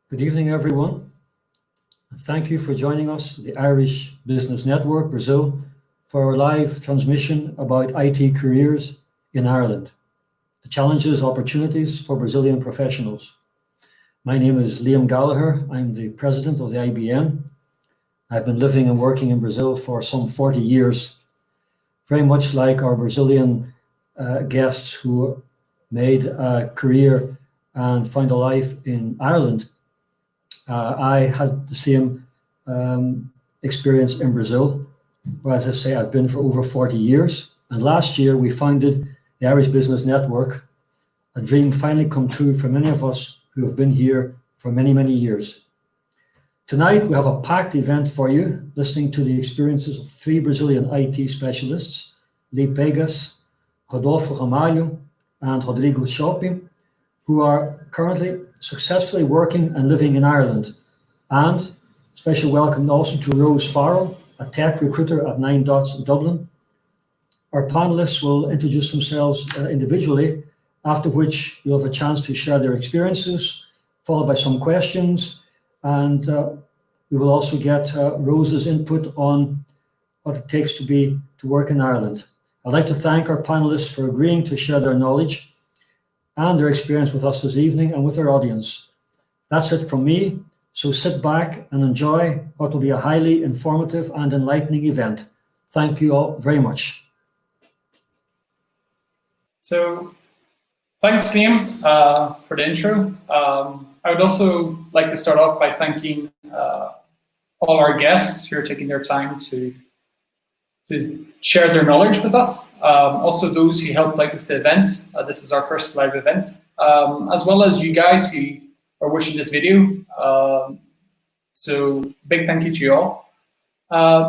Good evening, everyone. Thank you for joining us, the Irish Business Network Brazil, for our live transmission about IT careers in Ireland, the challenges, opportunities for Brazilian professionals. My name is Liam Gallagher. I'm the president of the IBN. I've been living and working in Brazil for some 40 years, very much like our Brazilian guests who made a career and found a life in Ireland. I had the same experience in Brazil, where, as I say, I've been for over 40 years. And last year, we founded the Irish Business Network, a dream finally come true for many of us who have been here for many, many years. Tonight, we have a packed event for you, listening to the experiences of three Brazilian IT specialists, Lee Pegas, Rodolfo Ramalho, and Rodrigo Schoppe, who are currently successfully working and living in Ireland. And special welcome also to Rose Farrell, a tech recruiter at 9dots in Dublin. Our panelists will introduce themselves individually, after which you'll have a chance to share their experiences, followed by some questions. And we will also get Rose's input on what it takes to work in Ireland. I'd like to thank our panelists for agreeing to share their knowledge and their experience with us this evening and with our audience. That's it from me. So sit back and enjoy what will be a highly informative and enlightening event. Thank you all very much. So thanks, Liam, for the intro. I would also like to start off by thanking all our guests who are taking their time to share their knowledge with us. Also those who helped out with the event. This is our first live event, as well as you guys who are watching this video. So big thank you to you all.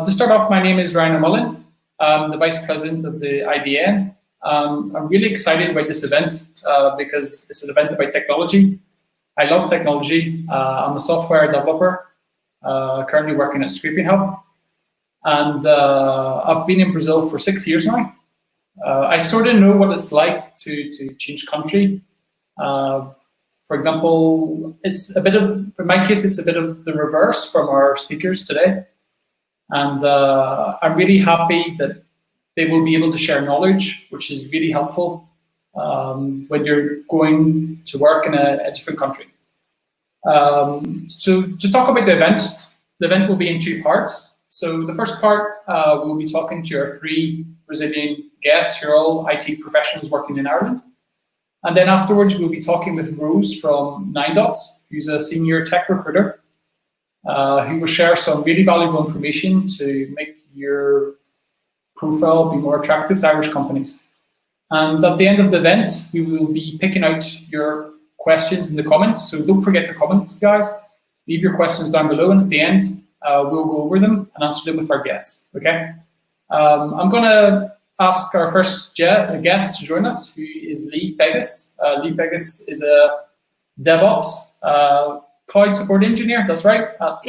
To start off, my name is Ryan O'Mullen. I'm the Vice President of the IBN. I'm really excited about this event because it's an event about technology. I love technology. I'm a software developer, currently working at Scraping Hub. And I've been in Brazil for 6 years now. I sort of know what it's like to change country. For example, it's a bit of, in my case, it's a bit of the reverse from our speakers today. And I'm really happy that they will be able to share knowledge, which is really helpful when you're going to work in a different country. So to talk about the event will be in two parts. So the first part, we'll be talking to our three Brazilian guests who are all IT professionals working in Ireland. And then afterwards, we'll be talking with Rose from 9dots, who's a senior tech recruiter, who will share some really valuable information to make your profile be more attractive to Irish companies. And at the end of the event, we will be picking out your questions in the comments. So don't forget to comment, guys. Leave your questions down below, and at the end, we'll go over them and answer them with our guests, okay? I'm gonna ask our first guest to join us, who is Lee Pegas. Lee Pegas is a DevOps cloud support engineer, that's right, at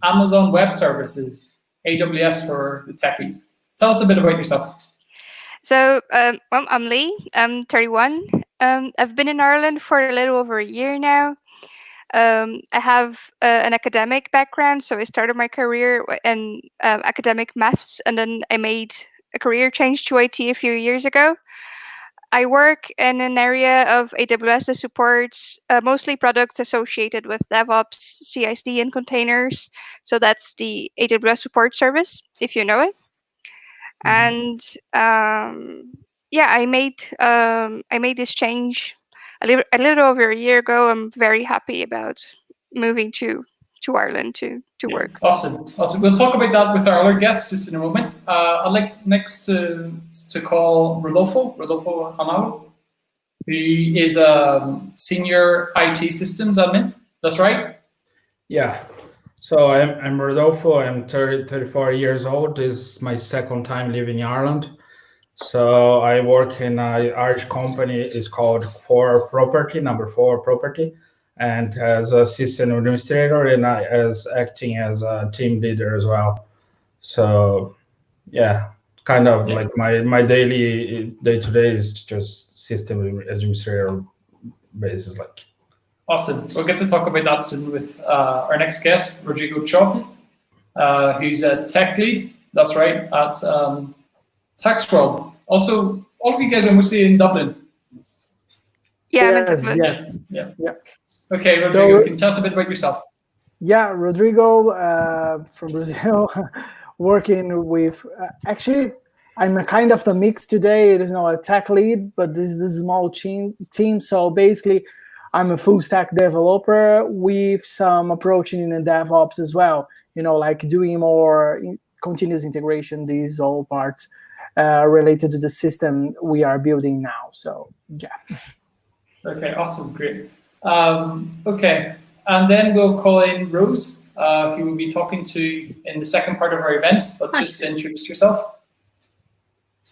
Amazon Web Services, AWS for the techies. Tell us a bit about yourself. So I'm Lee, I'm 31. I've been in Ireland for a little over a year now. I have an academic background, so I started my career in academic maths, and then I made a career change to IT a few years ago. I work in an area of AWS that supports mostly products associated with DevOps, CI/CD, and containers. So that's the AWS support service, if you know it. And I made this change a little over a year ago. I'm very happy about moving to Ireland to work. Awesome. We'll talk about that with our other guests just in a moment. I'd like next to call Rodolfo Ramalho, who is a senior IT systems admin. That's right? Yeah. So I'm Rodolfo. I'm 34 years old. This is my second time living in Ireland. So I work in an Irish company. It's called 4 Property, number 4 Property, and as a system administrator, and I as acting as a team leader as well. So yeah, kind of like my day-to-day is just system administrator basis. Like. Awesome. We'll get to talk about that soon with our next guest, Rodrigo Chop, who's a tech lead. That's right, at TaxWorld. Also, all of you guys are mostly in Dublin. Yeah, I'm in Yes, Dublin. Yeah. Okay, Rodrigo, So- can you tell us a bit about yourself? Yeah, Rodrigo from Brazil, working with. Actually, I'm a kind of the mix today. It is not a tech lead, but this is a small team. So basically, I'm a full stack developer with some approaching in the DevOps as well. Like doing more continuous integration. These all parts related to the system we are building now. So yeah. Okay, awesome, great. Okay, and then we'll call in Rose, who we'll be talking to in the second part of our event, but just introduce yourself.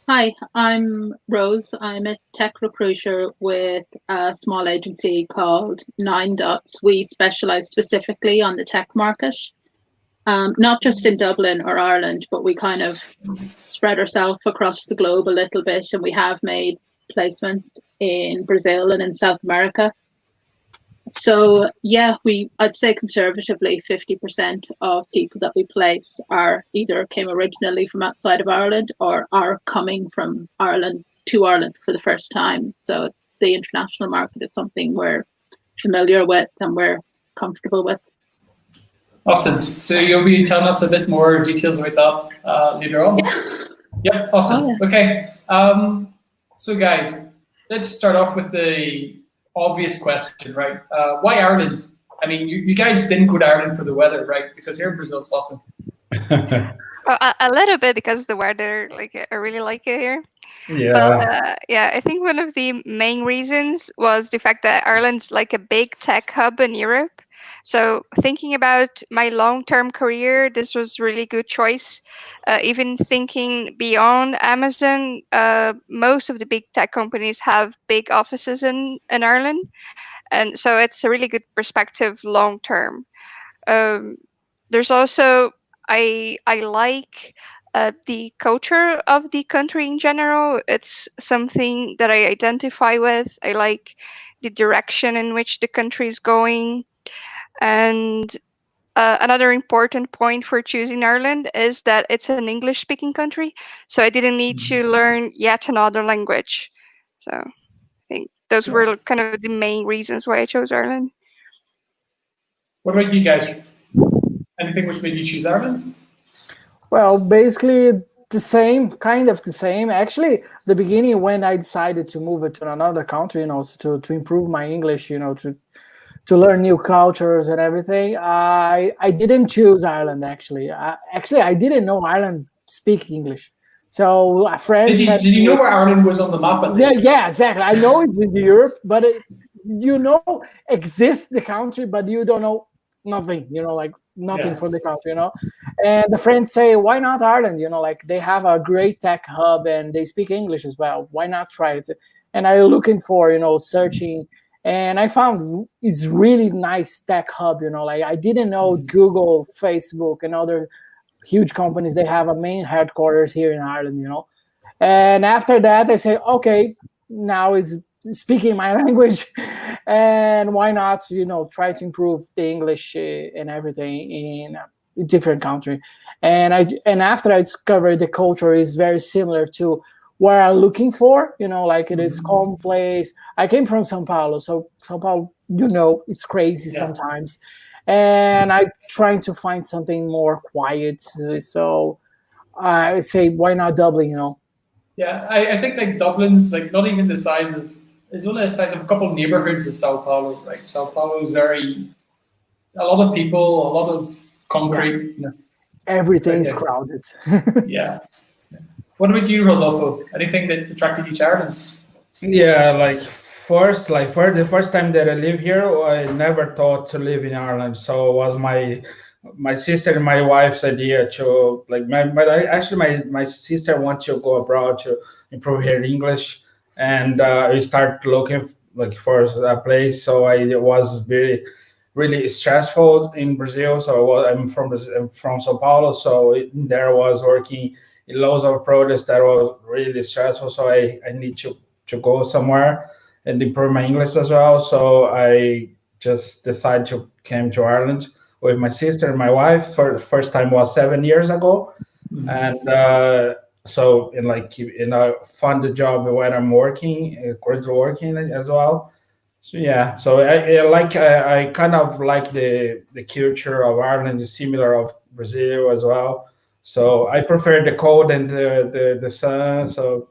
Hi, I'm Rose. I'm a tech recruiter with a small agency called Nine Dots. We specialize specifically on the tech market, not just in Dublin or Ireland, but we kind of spread ourselves across the globe a little bit, and we have made placements in Brazil and in South America. So yeah, I'd say conservatively 50% of people that we place are either came originally from outside of Ireland or are coming from Ireland to Ireland for the first time. So it's the international market is something we're familiar with and we're comfortable with. Awesome. So you'll be telling us a bit more details about that later on. Yep, awesome. Oh, yeah. Okay. So guys, let's start off with the obvious question, right? Why Ireland? I mean, you guys didn't go to Ireland for the weather, right? Because here in Brazil, it's awesome. A little bit because the weather, like I really like it here. Yeah. But yeah, I think one of the main reasons was the fact that Ireland's like a big tech hub in Europe. So thinking about my long-term career, this was really good choice. Even thinking beyond Amazon, most of the big tech companies have big offices in Ireland. And so it's a really good perspective long-term. There's also, I like the culture of the country in general. It's something that I identify with. I like the direction in which the country is going. And another important point for choosing Ireland is that it's an English-speaking country, so I didn't need to learn yet another language. So I think those were kind of the main reasons why I chose Ireland. What about you guys? Anything which made you choose Ireland? Well, basically the same, kind of the same. Actually, the beginning when I decided to move it to another country, to improve my English, to learn new cultures and everything, I didn't choose Ireland actually. I didn't know Ireland speak English. So a friend Did you know where Ireland was on the map at least? Yeah, exactly. I know it's in Europe, but exists the country, but you don't know nothing. Like nothing for the country. And the friends say, why not Ireland? Like they have a great tech hub and they speak English as well. Why not try it? And I'm looking for searching. And I found it's really nice tech hub, like I didn't know Google, Facebook, and other huge companies, they have a main headquarters here in Ireland, And after that, I say, okay, now is speaking my language, and why not, try to improve the English and everything in a different country. And after I discovered the culture is very similar to what I'm looking for, like it is calm place. I came from São Paulo, so São Paulo, it's crazy sometimes. And I'm trying to find something more quiet. So I say, why not Dublin, Yeah, I think like Dublin's like not even the size of, it's only the size of a couple of neighborhoods of Sao Paulo. Like Sao Paulo is a lot of people, a lot of concrete. Everything's crowded. Yeah. What about you, Rodolfo? Anything that attracted you to Ireland? Yeah, the first time that I live here, I never thought to live in Ireland. So it was my sister and my wife's idea to my sister wants to go abroad to improve her English, and we start looking for a place. So it was really stressful in Brazil. So I'm from São Paulo, so there was working in loads of projects that was really stressful. So I need to go somewhere and improve my English as well. So I just decided to came to Ireland with my sister and my wife. For the first time was 7 years ago, and so found the job when I'm working, currently working as well. So yeah, so I kind of like the culture of Ireland is similar of Brazil as well. So I prefer the cold and the sun. So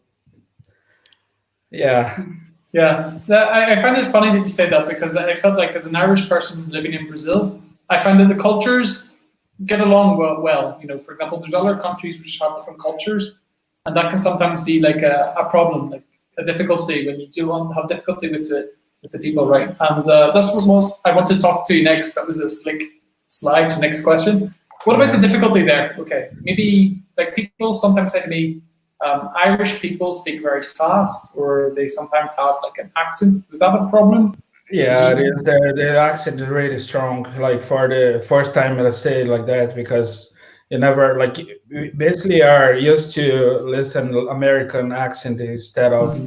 yeah. Yeah, I find it funny that you say that, because I felt like as an Irish person living in Brazil, I find that the cultures get along well. For example, there's other countries which have different cultures, and that can sometimes be like a problem, like a difficulty when you do have difficulty with the people, right? And that's what I want to talk to you next. That was a slick slide to next question. What about the difficulty there? Okay, maybe like people sometimes say to me, Irish people speak very fast, or they sometimes have like an accent. Is that a problem? Yeah, it is. The accent is really strong. Like for the first time, let's say it like that, because you never we basically are used to listen American accent instead of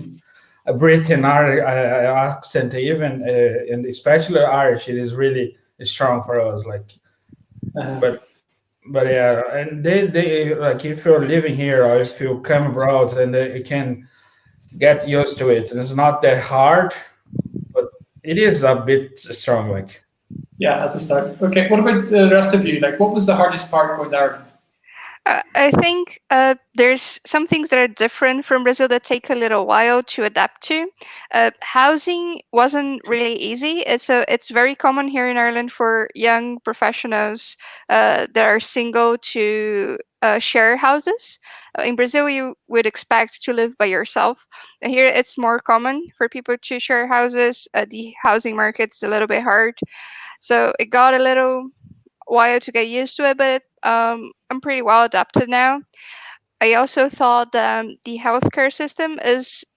a Britain accent. Even and especially Irish, it is really strong for us. But yeah, and they like if you're living here or if you come abroad, and you can get used to it. It's not that hard, but it is a bit strong. Yeah, at the start. Okay, what about the rest of you? Like, what was the hardest part going to Ireland? I think there's some things that are different from Brazil that take a little while to adapt to. Housing wasn't really easy. It's very common here in Ireland for young professionals that are single to share houses. In Brazil, you would expect to live by yourself. Here, it's more common for people to share houses. The housing market's a little bit hard. So it got a little while to get used to it, but I'm pretty well adapted now. I also thought the healthcare system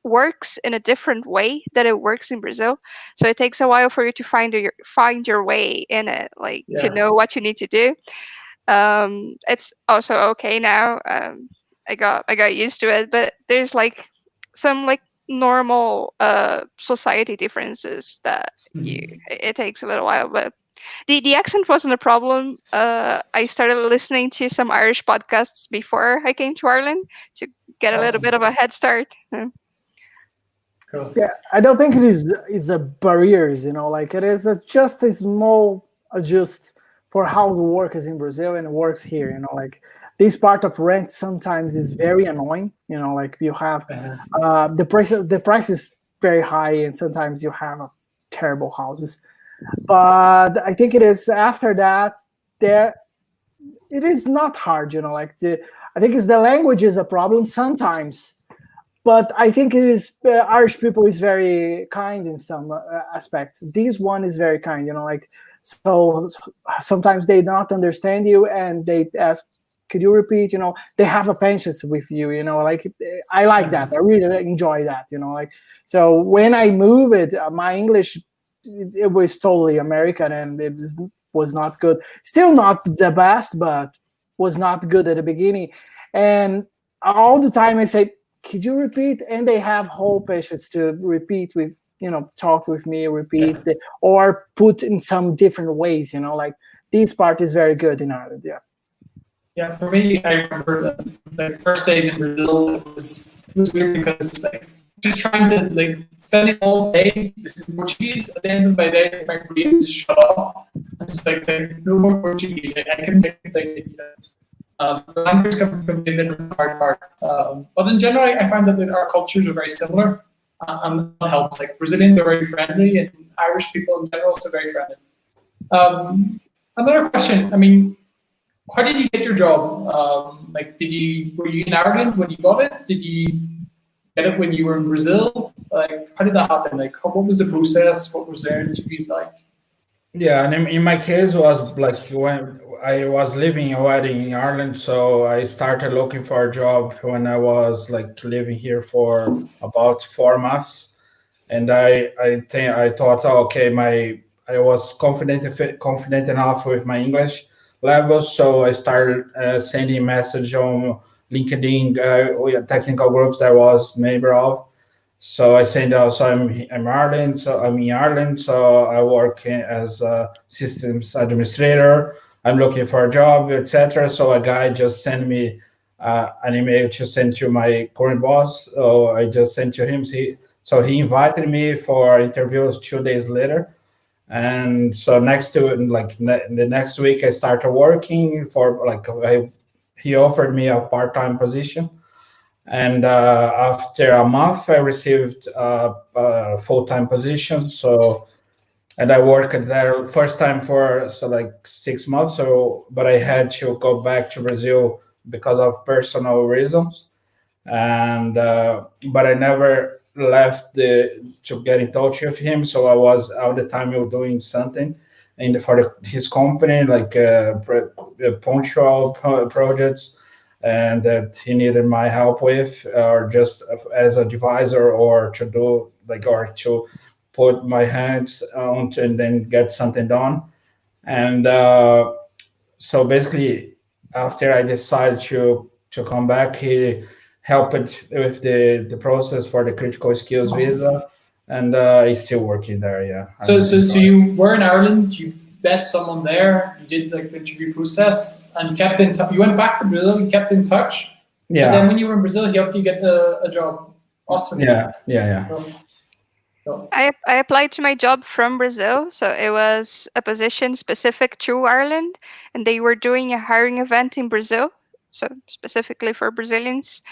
works in a different way that it works in Brazil. So it takes a while for you to find your way in it, to know what you need to do. It's also okay now. I got used to it, but there's some normal society differences that it takes a little while, but the accent wasn't a problem. I started listening to some Irish podcasts before I came to Ireland to get a little bit of a head start. Cool. Yeah, I don't think it is a barriers, it is just a small adjust for how the work is in Brazil and it works here, this part of rent sometimes is very annoying, you have the price is very high, and sometimes you have terrible houses. But I think it is after that it is not hard, I think it's the language is a problem sometimes, but I think it is Irish people is very kind in some aspects. This one is very kind, so sometimes they don't understand you and they ask, could you repeat? They have a patience with you. I like that. I really enjoy that. So when I moved, my English it was totally American and it was not good. Still not the best, but was not good at the beginning. And all the time I say, could you repeat? And they have whole patience to repeat with, talk with me, repeat, or put in some different ways, this part is very good in Ireland. Yeah. Yeah, for me, I remember the first days in Brazil, it was weird because just trying to spending all day listening to Portuguese. At the end of my day, my brain just shut off. I'm just no more Portuguese. I couldn't take it. The language can be a little hard part. But in general, I find that our cultures are very similar, and that helps. Brazilians are very friendly, and Irish people in general are very friendly. Another question. I mean, how did you get your job? Were you in Ireland when you got it? Did you get it when you were in Brazil? How did that happen? What was the process? What was their interviews like? Yeah, and in my case, it was when I was living already in Ireland, so I started looking for a job when I was living here for about 4 months, and I thought, okay, I was confident enough with my English levels, so I started sending message on LinkedIn, technical groups that I was member of, So I said, so I'm Ireland, so I'm in Ireland, so I work as a systems administrator. I'm looking for a job, etc. So a guy just sent me an email to send to my current boss. So I just sent to him. So he invited me for interviews 2 days later. And so the next week I started working for he offered me a part-time position. And after a month, I received a full-time position. So, and I worked there first time for 6 months. So, but I had to go back to Brazil because of personal reasons. And but I never left to get in touch with him. So I was all the time doing something for his company, like punctual projects, and that he needed my help with, or just as a advisor, or to do or to put my hands on and then get something done. And so basically, after I decided to come back, he helped with the process for the critical skills visa, and he's still working there. Yeah. So you were in Ireland. You met someone there. You did the interview process, and you kept in touch. You went back to Brazil. You kept in touch. Yeah. And then when you were in Brazil, he helped you get a job. Awesome. Yeah. I applied to my job from Brazil, so it was a position specific to Ireland, and they were doing a hiring event in Brazil, so specifically for Brazilians.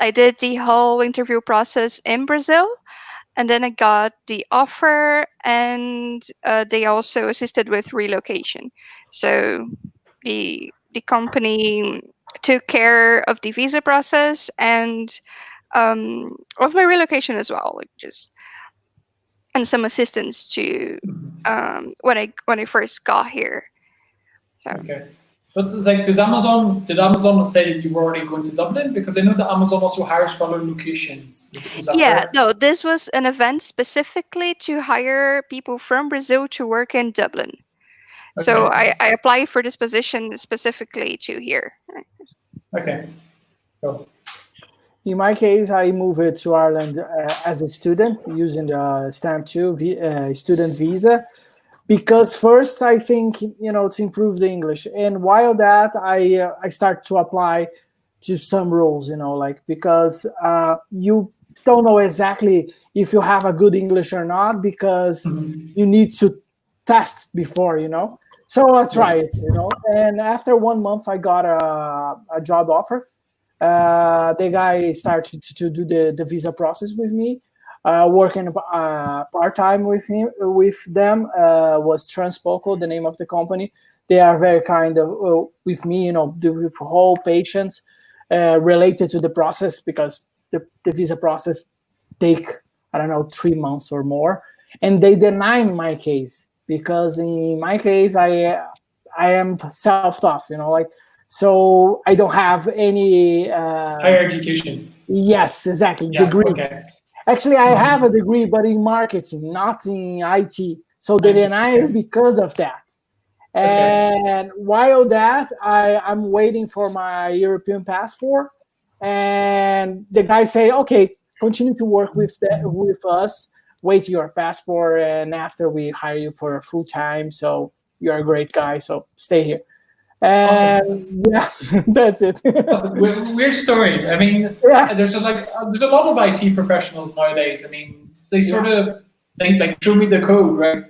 I did the whole interview process in Brazil, and then I got the offer, and they also assisted with relocation. So the company took care of the visa process and of my relocation as well, and some assistance to when I first got here. So. Okay. But did Amazon say that you were already going to Dublin? Because I know that Amazon also hires for other locations. Is that yeah, fair? no, this was an event specifically to hire people from Brazil to work in Dublin. Okay. So I applied for this position specifically to here. Okay. Cool. In my case, I moved to Ireland as a student using the Stamp 2 student visa. Because first, I think, to improve the English. And while that, I start to apply to some roles, because you don't know exactly if you have a good English or not, because you need to test before, So I try it, And after 1 month, I got a job offer. The guy started to do the visa process with me. Working part-time with them was Transpoco, the name of the company. They are very kind with me, with whole patience related to the process, because the visa process take, 3 months or more. And they deny in my case, because in my case, I am self-taught, so I don't have any... higher education. Yes, exactly, yeah, degree. Okay. Actually, I have a degree, but in marketing, not in IT. So they deny because of that. And while that, I'm waiting for my European passport. And the guy say, okay, continue to work with us, wait your passport, and after we hire you for a full time. So you're a great guy, so stay here. And yeah, that's it. Weird story. I mean, there's a lot of IT professionals nowadays. I mean, they sort of think show me the code, right?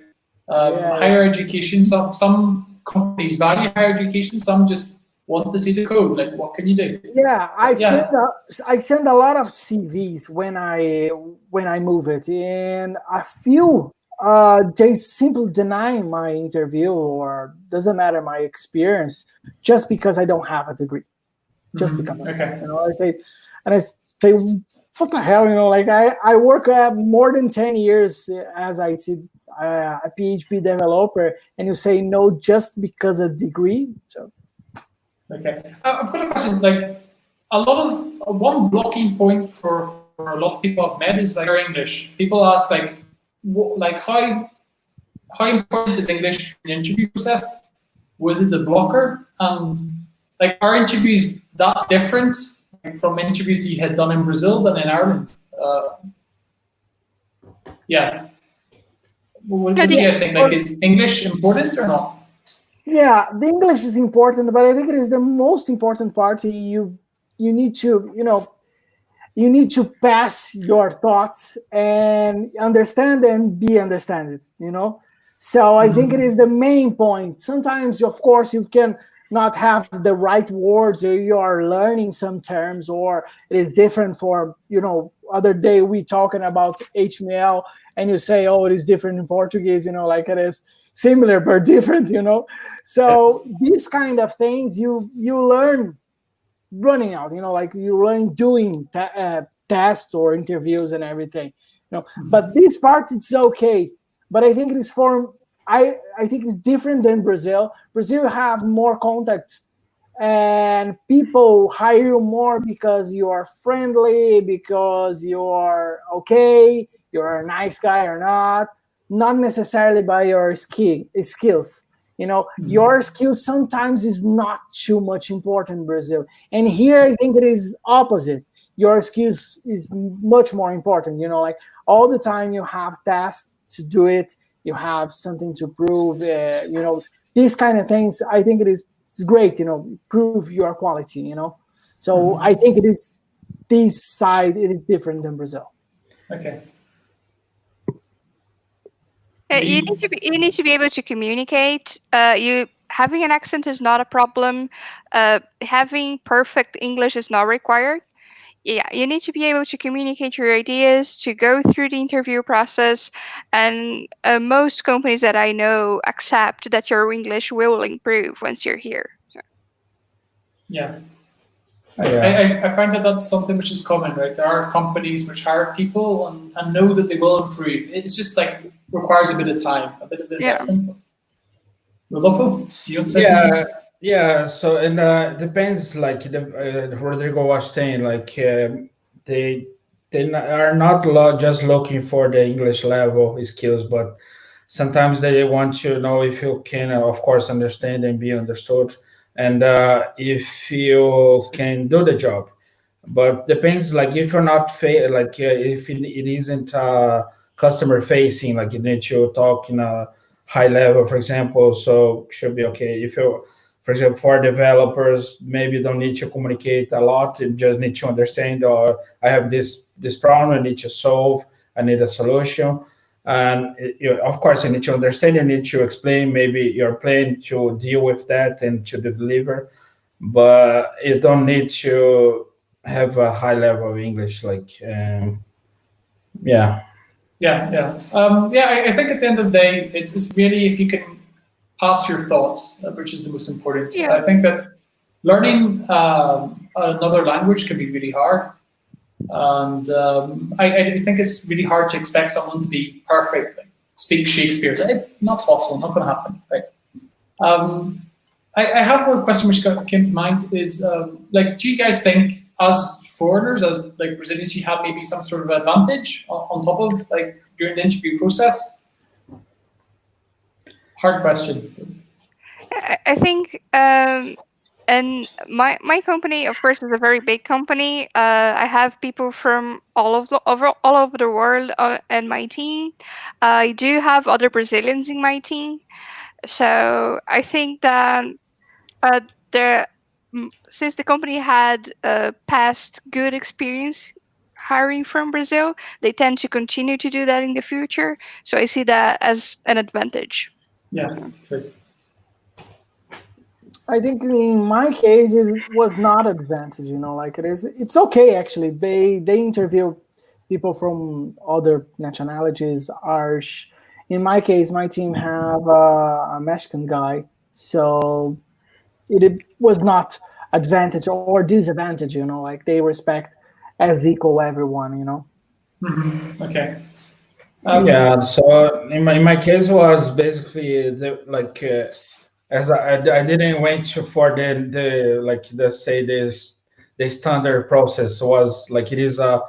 Higher education. Some companies value higher education. Some just want to see the code. What can you do? Yeah, I send a lot of CVs when I move it, and a few they simply deny my interview, or doesn't matter my experience, just because I don't have a degree. Just because I say, what the hell, I work more than 10 years as a PHP developer, and you say no just because of degree. So. Okay, I've got a question. One blocking point for a lot of people I've met is English. People ask how important is English in the interview process? Was it the blocker? And are interviews that different from interviews that you had done in Brazil than in Ireland? Yeah. What do you guys think? Like, is English important or not? Yeah, the English is important, but I think it is the most important part. You need to, you need to pass your thoughts and understand and be understood, So I think it is the main point. Sometimes, of course, you can not have the right words, or you are learning some terms, or it is different for, other day we talking about HTML and you say, oh, it is different in Portuguese, like it is similar but different, So these kind of things you learn running out, like you learn doing tests or interviews and everything, But this part, it's okay. But I think it is I think it's different than Brazil. Brazil have more contact, and people hire you more because you are friendly, because you are okay, you're a nice guy or not necessarily by your skills. Your skills sometimes is not too much important in Brazil. And here I think it is opposite. Your skills is much more important. Like all the time you have tasks to do it, you have something to prove, these kind of things. I think it's great, prove your quality, So I think it is this side, it is different than Brazil. Okay. You need to be able to communicate. Having an accent is not a problem. Having perfect English is not required. Yeah, you need to be able to communicate your ideas, to go through the interview process, and most companies that I know accept that your English will improve once you're here. Yeah. I find that that's something which is common, right? There are companies which hire people and know that they will improve. It's just like requires a bit of time, a bit of investment. Rodolfo, do you want to say something? Yeah, so and depends. Like Rodrigo was saying, like they are not just looking for the English level skills, but sometimes they want to know if you can, of course, understand and be understood, and if you can do the job. But depends. Like if you're not if it isn't customer facing, like you need to talk in a high level, for example, so should be okay. If you, for example, for developers, maybe you don't need to communicate a lot. You just need to understand, or I have this problem I need to solve. I need a solution. And of course, you need to understand. You need to explain maybe your plan to deal with that and to deliver. But you don't need to have a high level of English. Like, yeah. I think at the end of the day, it's really if you can pass your thoughts, which is the most important. Yeah. I think that learning another language can be really hard. And I think it's really hard to expect someone to be perfect, like speak Shakespeare. It's not possible, not going to happen, right? I have one question which came to mind is, do you guys think as foreigners, as like Brazilians, you have maybe some sort of advantage on top of like during the interview process? Hard question. I think, and my company, of course, is a very big company. I have people from all over the world in my team. I do have other Brazilians in my team, so I think that since the company had past good experience hiring from Brazil, they tend to continue to do that in the future. So I see that as an advantage. Yeah, sure. I think in my case it was not advantage, like it is. It's okay actually. They interview people from other nationalities. Irish. In my case, my team have a Mexican guy, so it was not advantage or disadvantage. Like they respect as equal everyone. Mm-hmm. Okay. Yeah. So in my case was basically as I didn't wait for the standard process was like it is a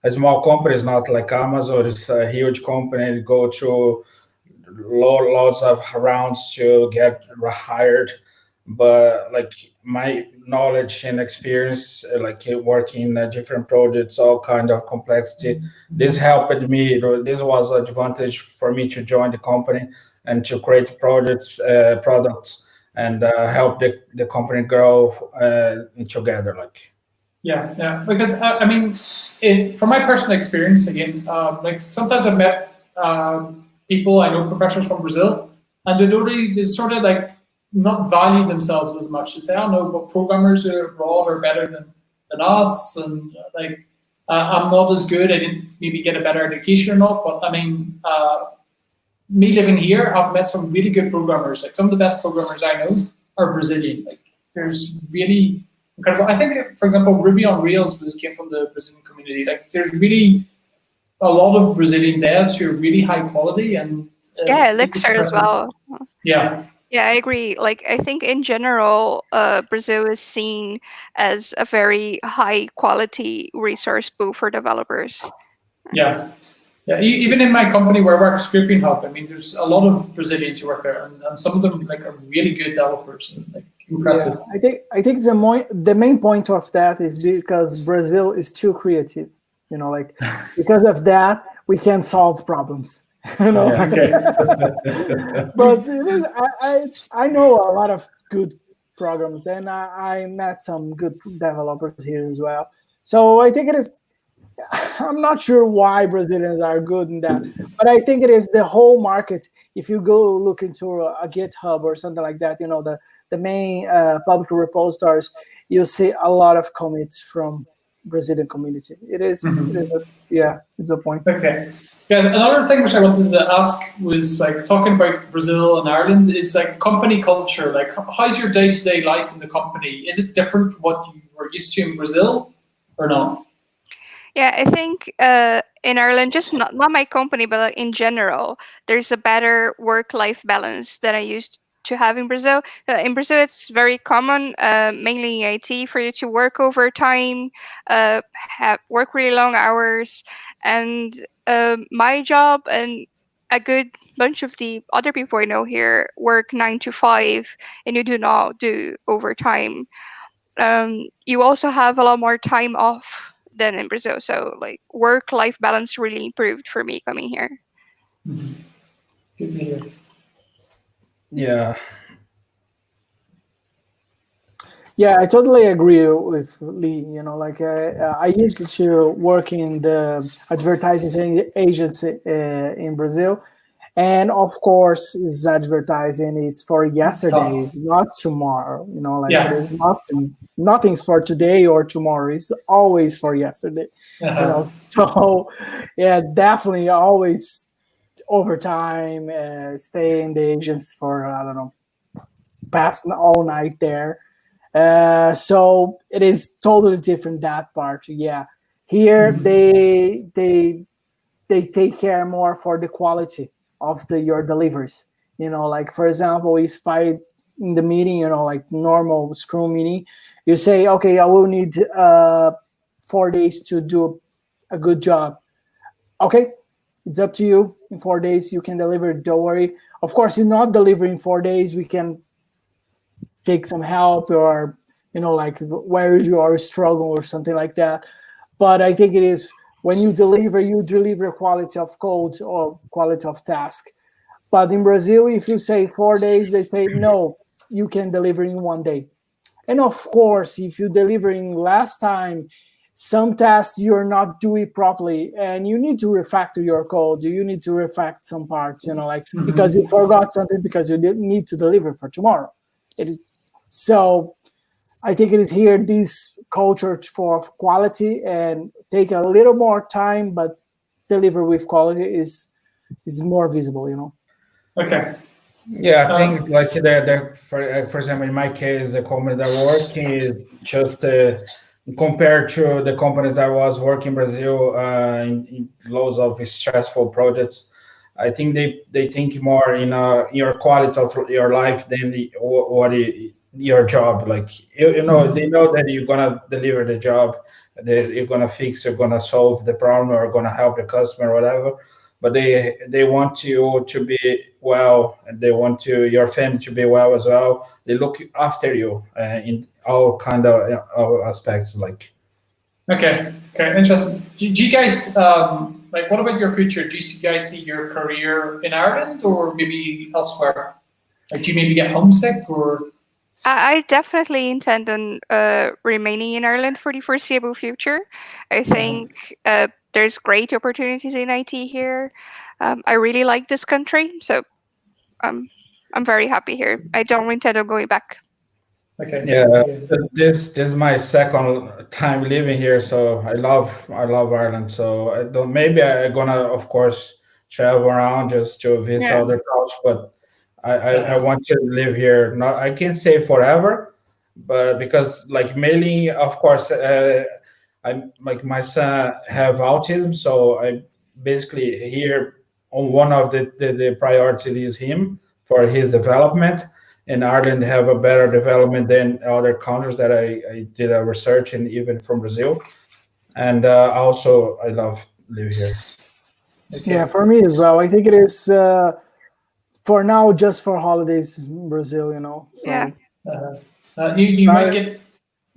small company. It's not like Amazon. It's a huge company. Go through lots of rounds to get hired. but like my knowledge and experience, like working in different projects, all kind of complexity, this helped me. This was an advantage for me to join the company and to create projects, products, and help the company grow together. Like. Yeah. Because I mean, from my personal experience, again, like sometimes I've met people I know, professionals from Brazil, and they sort of like not value themselves as much. They say, "Oh no, but programmers abroad are better than us," and like I'm not as good. I didn't maybe get a better education or not, but I mean, me living here, I've met some really good programmers. Like some of the best programmers I know are Brazilian. Like there's really incredible. I think, for example, Ruby on Rails came from the Brazilian community. Like there's really a lot of Brazilian devs who are really high quality and Yeah, Elixir as well. Yeah. Yeah, I agree. Like, I think in general, Brazil is seen as a very high quality resource pool for developers. Yeah. Even in my company where I work, Scripting Hub, I mean, there's a lot of Brazilians who work there, and some of them like are really good developers and like impressive. Yeah, I think the main point of that is because Brazil is too creative. You know, like because of that we can solve problems. You know, but I know a lot of good programs, and I met some good developers here as well. So I think it is. I'm not sure why Brazilians are good in that, but I think it is the whole market. If you go look into a GitHub or something like that, you know, the main public repositories, you'll see a lot of commits from Brazilian community. It's a point. Okay. Guys, another thing which I wanted to ask was like talking about Brazil and Ireland is like company culture. Like how's your day-to-day life in the company? Is it different from what you were used to in Brazil or not? Yeah, I think in Ireland, just not my company, but like in general, there's a better work-life balance than I used to have in Brazil. In Brazil, it's very common, mainly in IT, for you to work overtime, work really long hours, and my job and a good bunch of the other people I know here work 9 to 5, and you do not do overtime. You also have a lot more time off than in Brazil. So like work-life balance really improved for me coming here. Mm-hmm. Good to hear. Yeah. Yeah, I totally agree with Lee. You know, like I used to work in the advertising agency in Brazil, and of course, is advertising is for yesterday, it's not tomorrow. You know, like it is nothing's for today or tomorrow. It's always for yesterday. You know, so yeah, definitely always overtime, stay in the agents for I don't know, past all night there. So it is totally different that part. Yeah, here they take care more for the quality of your deliveries. You know, like for example, if I in the meeting, you know, like normal Scrum meeting, you say, okay, I will need 4 days to do a good job. Okay, it's up to you. In 4 days, you can deliver. Don't worry. Of course, you're not delivering 4 days. We can take some help, or you know, like where you are struggling or something like that. But I think it is when you deliver quality of code or quality of task. But in Brazil, if you say 4 days, they say no, you can deliver in 1 day. And of course, if you deliver in last time, some tasks you're not doing properly, and you need to refactor your code. You need to refactor some parts, you know, like because you forgot something because you didn't need to deliver for tomorrow. It is so. I think it is here this culture for quality and take a little more time, but deliver with quality is more visible, you know. Okay. Yeah, I think like for example, in my case, the company that I work is just compared to the companies that I was working in Brazil in loads of stressful projects. I think they think more in your quality of your life than your job. Like you know, they know that you're gonna deliver the job, that you're gonna fix, you're gonna solve the problem, or gonna help the customer, or whatever. But they want you to be well, and they want your family to be well as well. They look after you in all kind of aspects. Like, Okay, interesting. Do you guys like? What about your future? Do you guys see your career in Ireland or maybe elsewhere? Like, do you maybe get homesick or? I definitely intend on remaining in Ireland for the foreseeable future. I think there's great opportunities in IT here. I really like this country, so I'm very happy here. I don't intend on going back. Okay. yeah, this is my second time living here, so I love Ireland. So I don't. Maybe I'm gonna, of course, travel around just to visit Yeah. other countries, but I want to live here. Not, I can't say forever, but because like mainly, of course, I like my son have autism, so I basically here on one of the priorities is him for his development. And Ireland have a better development than other countries that I did a research in, even from Brazil. And also I love live here. Okay. Yeah, for me as well. I think it is for now just for holidays in Brazil, you know. So, Yeah. You might get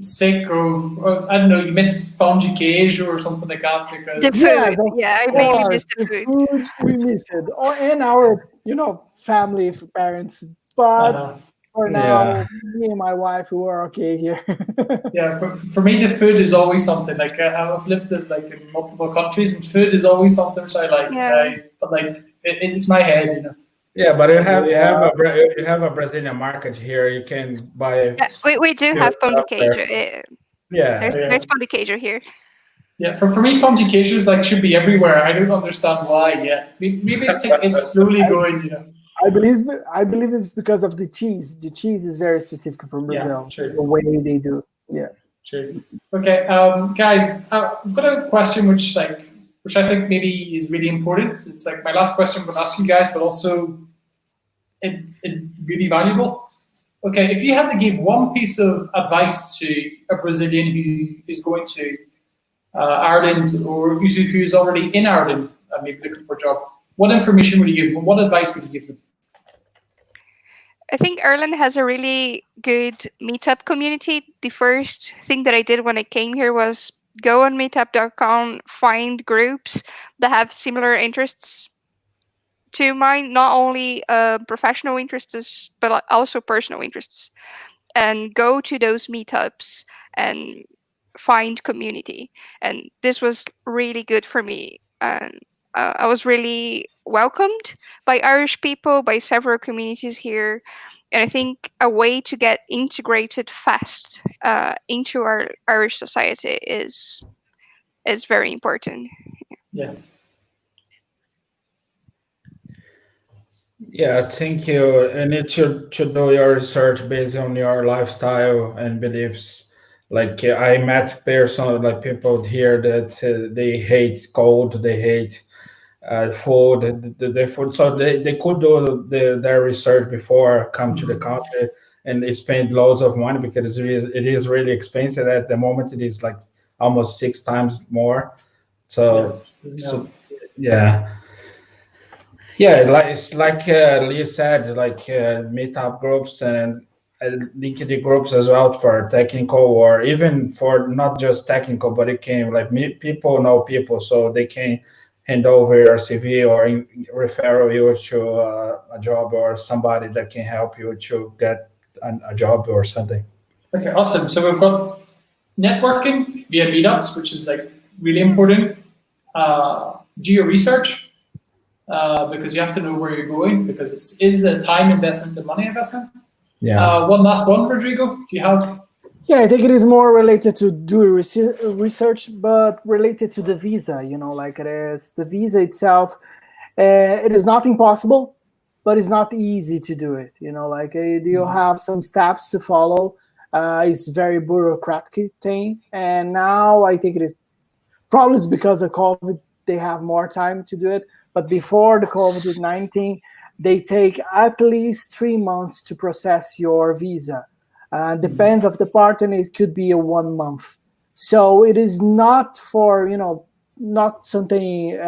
sick or I don't know. You miss pão de queijo or something like that because The food. Yeah, I of mainly course, miss the food. we miss it. Or and our, family, parents. But for now, me and my wife, we were okay here. yeah. For me, the food is always something. Like I've lived in in multiple countries, and food is always something which I like. Yeah. But like it's my head. Yeah, but you have a Brazilian market here. You can buy. Yeah, we do have pão de queijo. Yeah. There's pão de queijo here. Yeah, for me, pão de queijo is should be everywhere. I don't understand why yet. Maybe it's slowly going. I believe it's because of the cheese. The cheese is very specific from Brazil. Yeah, true. The way they do. Yeah. True. Okay, guys, I've got a question which I think maybe is really important. It's like my last question I'm going to ask you guys, but also it really valuable. Okay, if you had to give one piece of advice to a Brazilian who is going to Ireland or who is already in Ireland and maybe looking for a job, what information would you give them? What advice would you give them? I think Ireland has a really good meetup community. The first thing that I did when I came here was go on meetup.com, find groups that have similar interests to mine, not only professional interests, but also personal interests, and go to those meetups and find community. And this was really good for me. And I was really welcomed by Irish people, by several communities here. And I think a way to get integrated fast into our Irish society is very important. Yeah. Yeah, thank you. And it should do your research based on your lifestyle and beliefs. Like I met people here that they hate cold, they hate food, the food. So they could do their research before come to the country, and they spend loads of money because it is really expensive at the moment. It is like almost 6 times more. So yeah. Yeah, like Lee said, like meetup groups and LinkedIn groups as well for technical, or even for not just technical, but it can people know people, so they can hand over your CV or refer you to a job or somebody that can help you to get a job or something. Okay, awesome. So we've got networking via meetups, which is really important. Do your research. Because you have to know where you're going, because this is a time investment and money investment. Yeah. One last one, Rodrigo. Do you have? Yeah, I think it is more related to do research, but related to the visa. Like it is the visa itself. It is not impossible, but it's not easy to do it. Like you have some steps to follow. It's very bureaucratic thing, and now I think it is probably because of COVID they have more time to do it. But before the COVID-19, they take at least 3 months to process your visa. Depends of the partner, it could be a 1 month. So it is not for, not something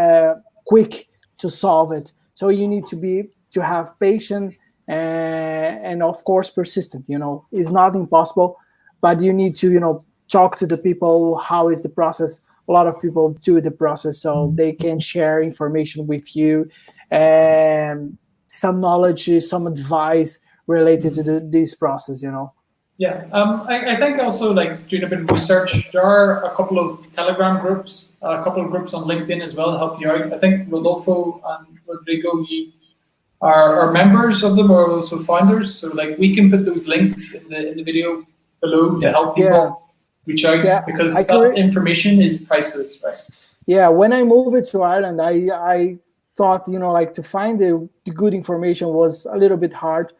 quick to solve it. So you need to be to have patience and of course persistent. It's not impossible, but you need to talk to the people. How is the process? A lot of people do the process, so they can share information with you and some knowledge, some advice related to this process. Yeah, I think also like doing a bit of research, there are a couple of Telegram groups, a couple of groups on LinkedIn as well to help you out. I think Rodolfo and Rodrigo, you are members of them, or also founders. So like we can put those links in the video below to help people reach out, because that information is priceless, right? Yeah, when I moved to Ireland, I thought like to find the good information was a little bit hard,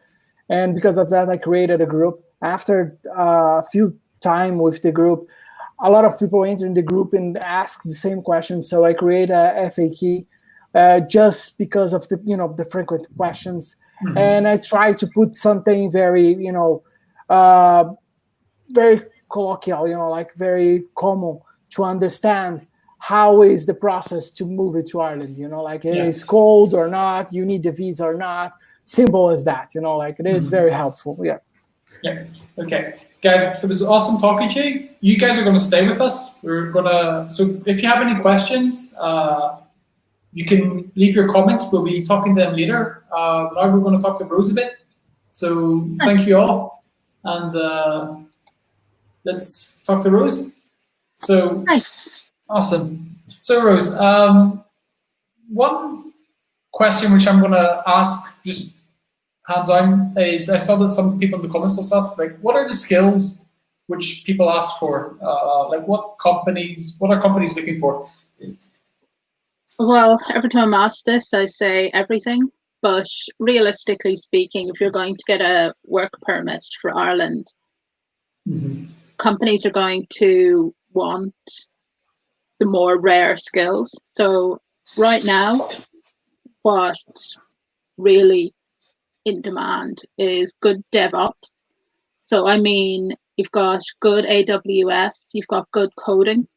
and because of that, I created a group. After a few time with the group, a lot of people entered the group and asked the same questions. So I created a FAQ just because of the frequent questions, and I try to put something very very colloquial, like very common to understand how is the process to move it to Ireland. Like it is cold or not, you need the visa or not. Simple as that. Like it is very helpful. Yeah. Yeah. Okay, guys, it was awesome talking to you. You guys are going to stay with us. So if you have any questions, you can leave your comments. We'll be talking to them later. Now we're going to talk to Rose a bit. So thank you all, and let's talk to Rose. So awesome. So Rose, one question which I'm going to ask just hands-on is, I saw that some people in the comments also asked, like, what are the skills which people ask for? Like, what are companies looking for? Well, every time I'm asked this, I say everything. But realistically speaking, if you're going to get a work permit for Ireland, companies are going to want the more rare skills. So right now, what really in demand is good DevOps. So I mean, you've got good AWS, you've got good coding,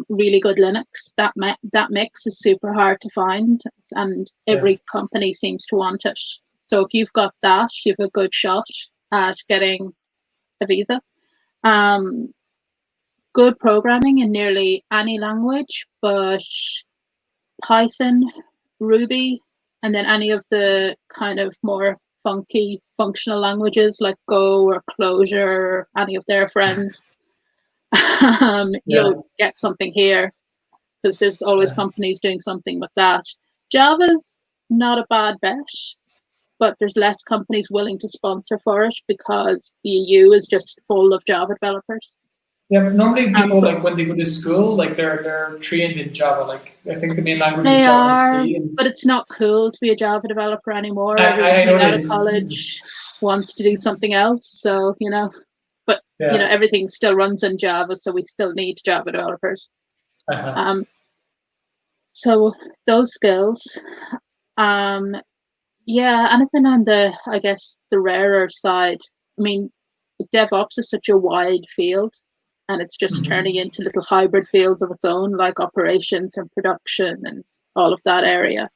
really good Linux. That mix is super hard to find, and every company seems to want it. So if you've got that, you have a good shot at getting a visa. Good programming in nearly any language, but Python, Ruby, and then any of the kind of more funky functional languages like Go or Clojure or any of their friends, you'll get something here, because there's always companies doing something with that. Java's not a bad bet, but there's less companies willing to sponsor for it because the EU is just full of Java developers. Yeah, but normally people, like when they go to school, like they're trained in Java. Like I think the main language is Java and C. But it's not cool to be a Java developer anymore. I know out of college wants to do something else. So but everything still runs in Java, so we still need Java developers. So those skills, anything on the rarer side. I mean, DevOps is such a wide field, and it's just turning into little hybrid fields of its own, like operations and production and all of that area.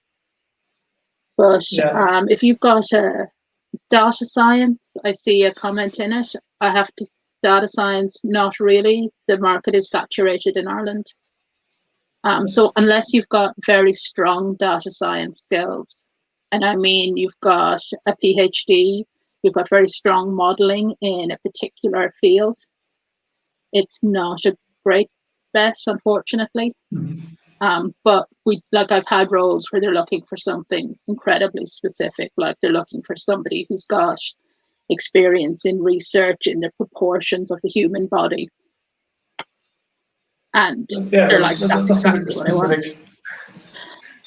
But if you've got a data science, I see a comment in it. I have to, data science, not really. The market is saturated in Ireland. So unless you've got very strong data science skills, and I mean you've got a PhD, you've got very strong modeling in a particular field, it's not a great bet, unfortunately. But I've had roles where they're looking for something incredibly specific, like they're looking for somebody who's got experience in research in the proportions of the human body. And they're like, that's exactly what I want.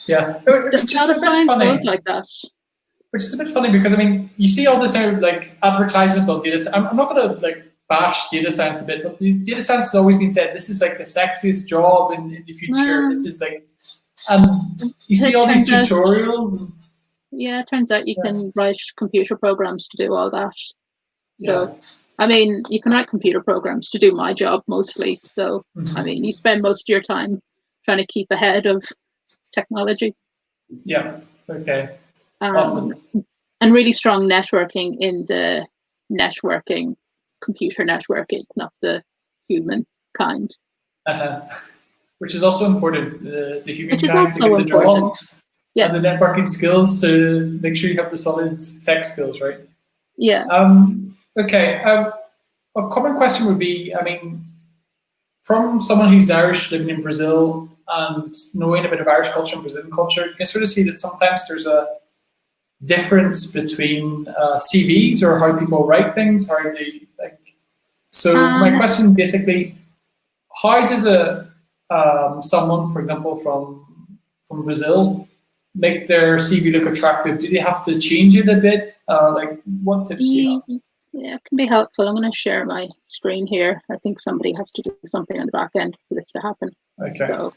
Yeah, which is a bit funny. Like that. Which is a bit funny because I mean, you see all this like advertisement on data. I'm not gonna like bash data science a bit, but data science has always been said this is like the sexiest job in the future. This is like, and you see all these tutorials. It turns out you can write computer programs to do all that. So, I mean, you can write computer programs to do my job mostly. So, I mean, you spend most of your time trying to keep ahead of technology. Yeah. Okay. Awesome. And really strong networking in the computer networking, not the human kind. Which is also important, the human Which is kind to also get the job, important. and the networking skills to make sure you have the solid tech skills, right? Yeah. Okay. A common question would be, I mean, from someone who's Irish living in Brazil and knowing a bit of Irish culture and Brazilian culture, you can sort of see that sometimes there's a difference between CVs or how people write things, how they like. So my question basically, how does someone, for example, from Brazil, make their CV look attractive? Do they have to change it a bit? Like, what tips do you have? Yeah, it can be helpful. I'm going to share my screen here. I think somebody has to do something on the back end for this to happen. Okay. So,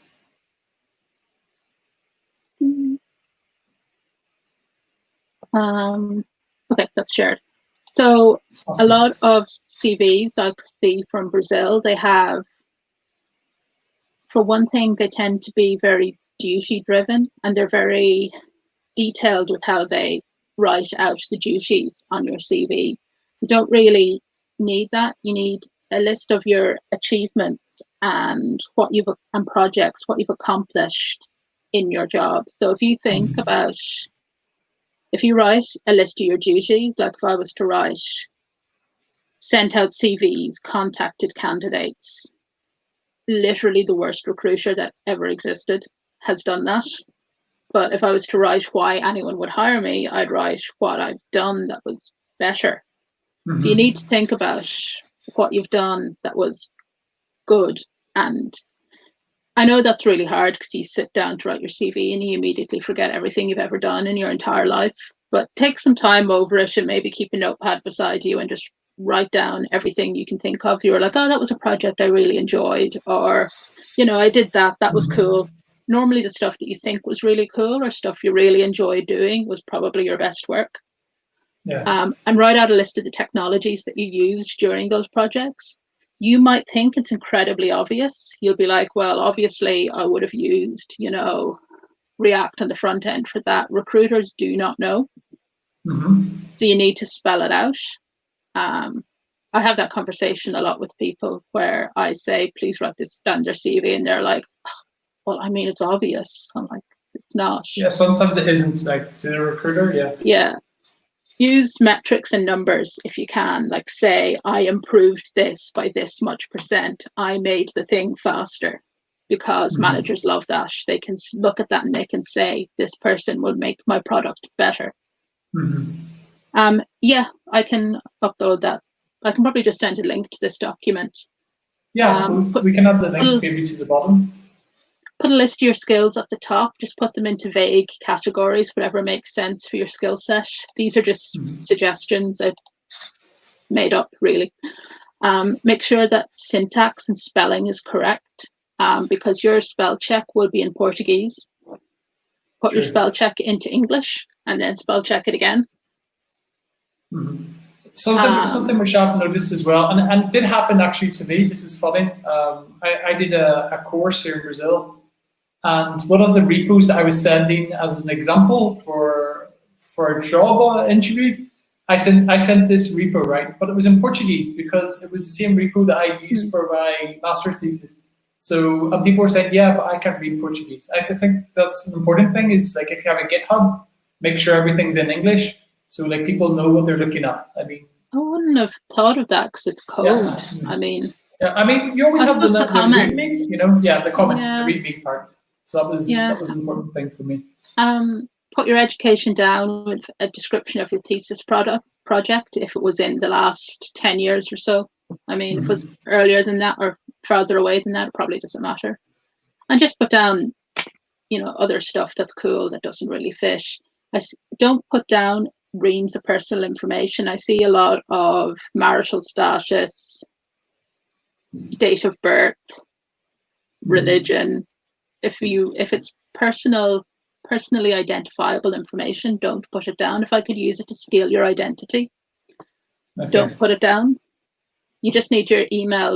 okay, that's shared. So Awesome. a lot of CVs I see from Brazil, they have, for one thing, they tend to be very duty driven, and they're very detailed with how they write out the duties on your CV. You don't really need that. You need a list of your achievements and projects, what you've accomplished in your job. So if you think about, if you write a list of your duties, like if I was to write, sent out CVs, contacted candidates, literally the worst recruiter that ever existed has done that. But if I was to write why anyone would hire me, I'd write what I've done that was better. So you need to think about what you've done that was good. And I know that's really hard because you sit down to write your CV and you immediately forget everything you've ever done in your entire life. But take some time over it and maybe keep a notepad beside you and just write down everything you can think of. You were like, oh, that was a project I really enjoyed. Or, I did that. That was cool. Normally the stuff that you think was really cool or stuff you really enjoyed doing was probably your best work. Yeah. And write out a list of the technologies that you used during those projects. You might think it's incredibly obvious. You'll be like, well, obviously I would have used, React on the front end for that. Recruiters do not know. So you need to spell it out. I have that conversation a lot with people where I say, please write this down their CV, and they're like, well, I mean, it's obvious. I'm like, it's not. Yeah, sometimes it isn't, like, to the recruiter, yeah. Yeah. Use metrics and numbers if you can. Like, say, I improved this by this much %. I made the thing faster, because managers love that. They can look at that and they can say, this person will make my product better. Yeah, I can upload that. I can probably just send a link to this document. Yeah, we can add the link maybe to the bottom. Put a list of your skills at the top. Just put them into vague categories, whatever makes sense for your skill set. These are just suggestions I've made up, really. Make sure that syntax and spelling is correct, because your spell check will be in Portuguese. Put your spell check into English and then spell check it again. Something which I've noticed as well, and did happen actually to me. This is funny. I did a course here in Brazil, and one of the repos that I was sending as an example for a job interview, I sent this repo, right? But it was in Portuguese because it was the same repo that I used for my master's thesis. So people were saying, yeah, but I can't read Portuguese. I think that's an important thing, is like, if you have a GitHub, make sure everything's in English, so like people know what they're looking at. I mean, I wouldn't have thought of that because it's code. Yeah. I mean, you always have the comment. README, the comments, the README part. So that was an important thing for me. Put your education down with a description of your thesis project if it was in the last 10 years or so. I mean, if it was earlier than that or farther away than that, it probably doesn't matter. And just put down, other stuff that's cool that doesn't really fit. Don't put down reams of personal information. I see a lot of marital status, date of birth, religion. If it's personally identifiable information, don't put it down. If I could use it to steal your identity, don't put it down. You just need your email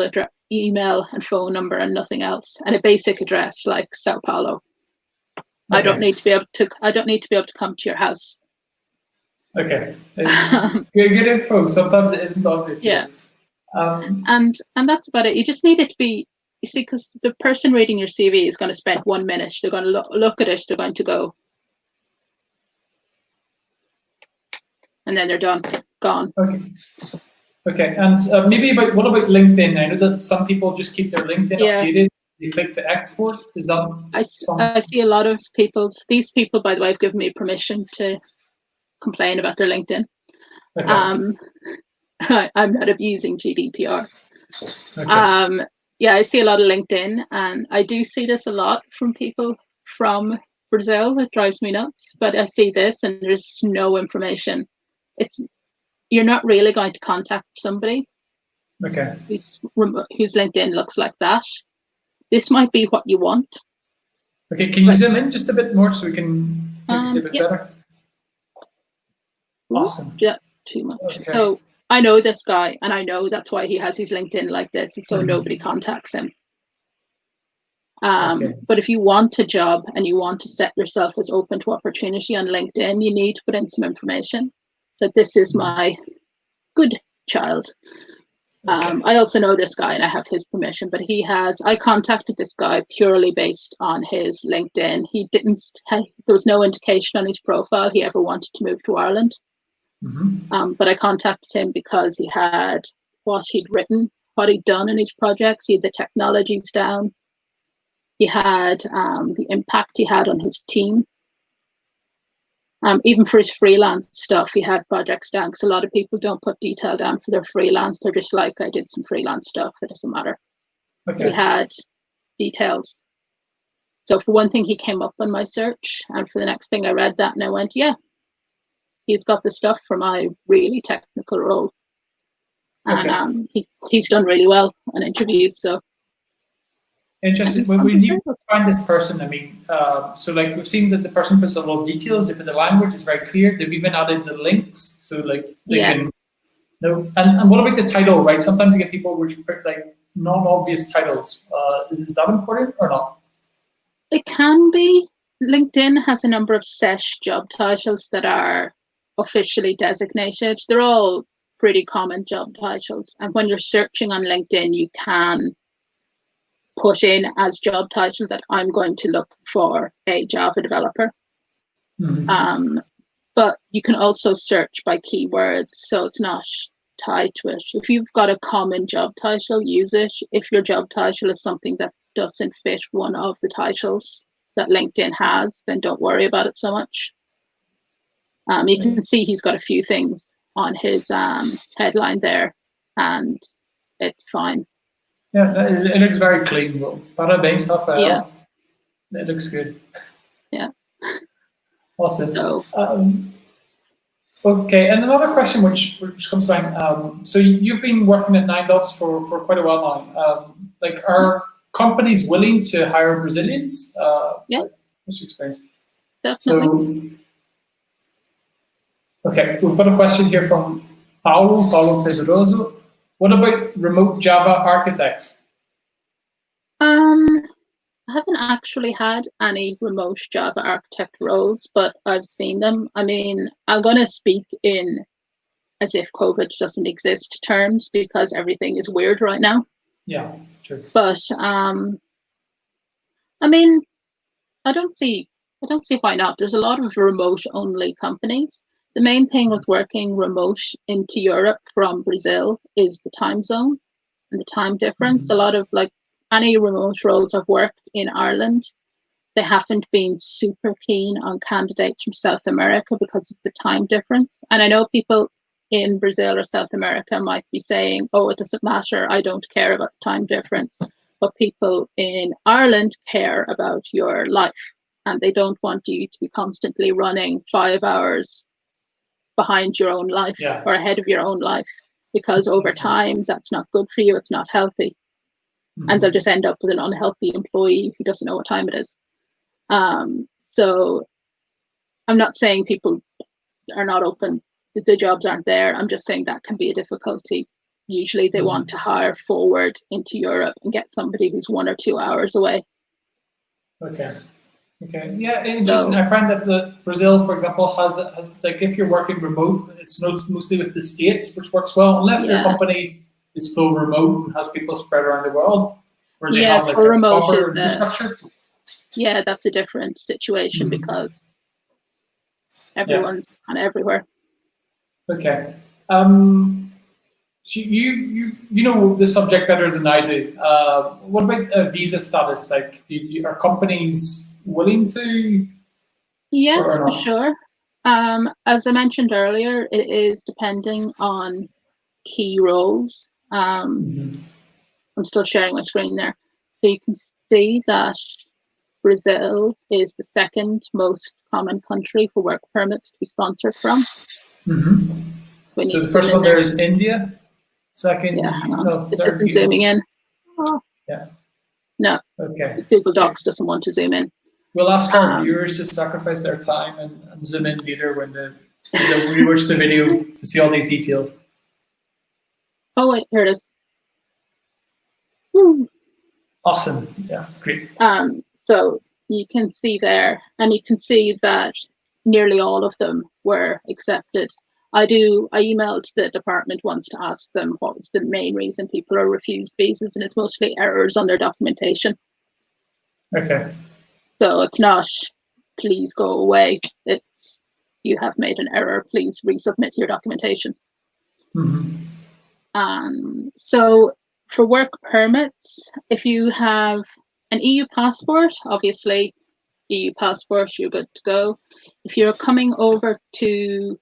and phone number and nothing else, and a basic address like Sao Paulo. I don't need to be able to come to your house. Okay. Good info. Sometimes it isn't obvious. Yeah. Um, And that's about it. You just need it to be, you see, because the person reading your CV is going to spend 1 minute. They're going to look at it. They're going to go, and then they're done, gone. okay. Okay. And maybe what about LinkedIn? I know that some people just keep their LinkedIn Yeah. updated. They click to export. Is that I see a lot of these people, by the way, have given me permission to complain about their LinkedIn. okay? I'm not abusing GDPR. Okay. Yeah, I see a lot of LinkedIn, and I do see this a lot from people from Brazil. It drives me nuts, but I see this and there's no information. You're not really going to contact somebody Okay. whose LinkedIn looks like that. This might be what you want. Okay. Can you zoom in just a bit more so we can maybe see a bit Yep. better? Awesome. Yeah, too much. Okay. So I know this guy, and I know that's why he has his LinkedIn like this, so nobody contacts him. Okay. But if you want a job and you want to set yourself as open to opportunity on LinkedIn, you need to put in some information. So this is my good child. Okay. I also know this guy and I have his permission, but I contacted this guy purely based on his LinkedIn. There was no indication on his profile he ever wanted to move to Ireland. But I contacted him because he had what he'd written, what he'd done in his projects. He had the technologies down. He had the impact he had on his team. Even for his freelance stuff, he had projects down, because a lot of people don't put detail down for their freelance. They're just like, I did some freelance stuff, it doesn't matter. Okay. He had details. So for one thing, he came up on my search, and for the next thing I read that and I went, yeah, he's got the stuff for my really technical role. And he's done really well on interviews, so. Interesting. When we need to find this person, I mean, so like we've seen that the person puts a lot of details. They put the language is very clear. They've even added the links, so like they can know. And what about the title, right? Sometimes you get people which put like non-obvious titles. Is that important or not? It can be. LinkedIn has a number of SESH job titles that are officially designated. They're all pretty common job titles, and when you're searching on LinkedIn, you can put in as job title that I'm going to look for a Java developer. But you can also search by keywords, so it's not tied to it. If you've got a common job title, use it. If your job title is something that doesn't fit one of the titles that LinkedIn has, then don't worry about it so much. You can see he's got a few things on his headline there, and it's fine. Yeah, it looks very clean. Well, bada bing stuff. Yeah, it looks good. Yeah. Awesome. So, okay, and another question which comes to mind. So you've been working at 9dots for quite a while now. Like, are companies willing to hire Brazilians? Yeah. What's your experience? Definitely. So, okay, we've got a question here from Paulo Pedroso. What about remote Java architects? I haven't actually had any remote Java architect roles, but I've seen them. I mean, I'm going to speak in as if COVID doesn't exist terms, because everything is weird right now. Yeah, true. But I mean, I don't see why not. There's a lot of remote only companies. The main thing with working remote into Europe from Brazil is the time zone and the time difference. A lot of like any remote roles I've worked in Ireland, they haven't been super keen on candidates from South America because of the time difference. And I know people in Brazil or South America might be saying, oh, it doesn't matter, I don't care about the time difference. But people in Ireland care about your life, and they don't want you to be constantly running 5 hours behind your own life or ahead of your own life, because over time that's not good for you, it's not healthy. And they'll just end up with an unhealthy employee who doesn't know what time it is. So I'm not saying people are not open, the jobs aren't there. I'm just saying that can be a difficulty. Usually they want to hire forward into Europe and get somebody who's 1 or 2 hours away. Okay. Okay. Yeah, interesting. I find that Brazil, for example, has like if you're working remote, it's mostly with the States, which works well, unless your Yeah. company is full remote and has people spread around the world, where they Yeah, have like full a remote proper is infrastructure. yeah, that's a different situation Mhm. because everyone's kind of everywhere. Okay. So you know the subject better than I do. What about visa status? Like, are companies willing to Yeah, or for not? sure. As I mentioned earlier, it is depending on key roles. Mhm. I'm still sharing my screen there. So you can see that Brazil is the second most common country for work permits to be sponsored from. Mhm. When So you the zoom first in one there. there is India. Second, Yeah, hang on. This third isn't zooming in. Oh. Yeah. No, Okay. Google Docs doesn't want to zoom in. We'll ask our Um, viewers to sacrifice their time and zoom in later when they'll rewatch the video to see all these details. Oh wait, here it is. Woo. Awesome. Yeah, great. So you can see there, and you can see that nearly all of them were accepted. I emailed the department once to ask them what was the main reason people are refused visas, and it's mostly errors on their documentation. Okay. So it's not, please go away. It's, you have made an error, please resubmit your documentation. Mhm. So for work permits, if you have an EU passport, obviously EU passport, you're good to go. If you're coming over to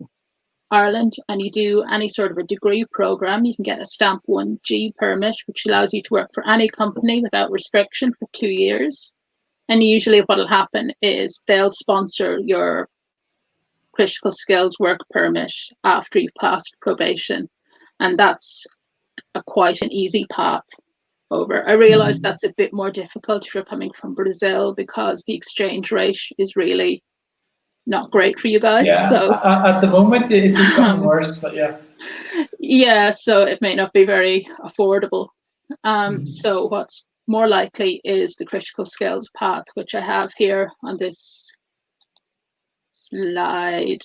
Ireland and you do any sort of a degree program, you can get a stamp 1G permit, which allows you to work for any company without restriction for 2 years. And usually what will happen is they'll sponsor your critical skills work permit after you've passed probation. And that's quite an easy path over. I realize that's a bit more difficult if you're coming from Brazil because the exchange rate is really not great for you guys. Yeah, so at the moment it's just gotten worse, but yeah. Yeah, so it may not be very affordable. So what's more likely is the critical skills path, which I have here on this slide.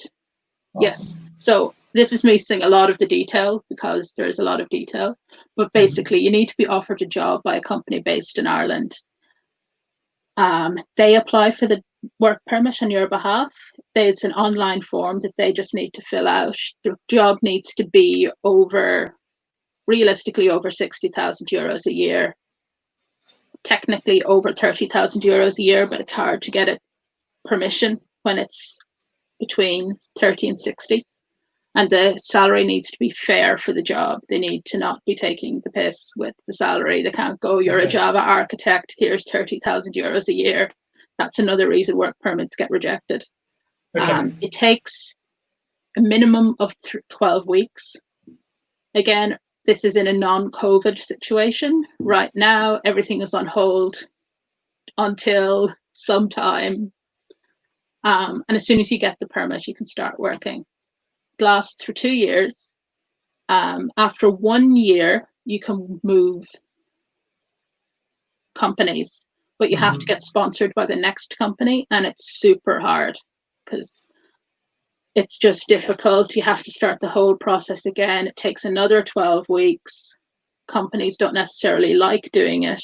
Awesome. Yes, so this is missing a lot of the detail because there's a lot of detail, but basically you need to be offered a job by a company based in Ireland. They apply for the work permit on your behalf. There's an online form that they just need to fill out. The job needs to be realistically over 60,000 euros a year, technically over 30,000 euros a year, but it's hard to get a permission when it's between 30 and 60. And the salary needs to be fair for the job. They need to not be taking the piss with the salary. They can't go, you're a Java architect, here's 30,000 euros a year. That's another reason work permits get rejected. It takes a minimum of 12 weeks. Again, this is in a non-COVID situation. Right now, everything is on hold until sometime. And as soon as you get the permit, you can start working. It lasts for 2 years. After 1 year, you can move companies, but you have to get sponsored by the next company, and it's super hard because it's just difficult. You have to start the whole process again. It takes another 12 weeks. Companies don't necessarily like doing it.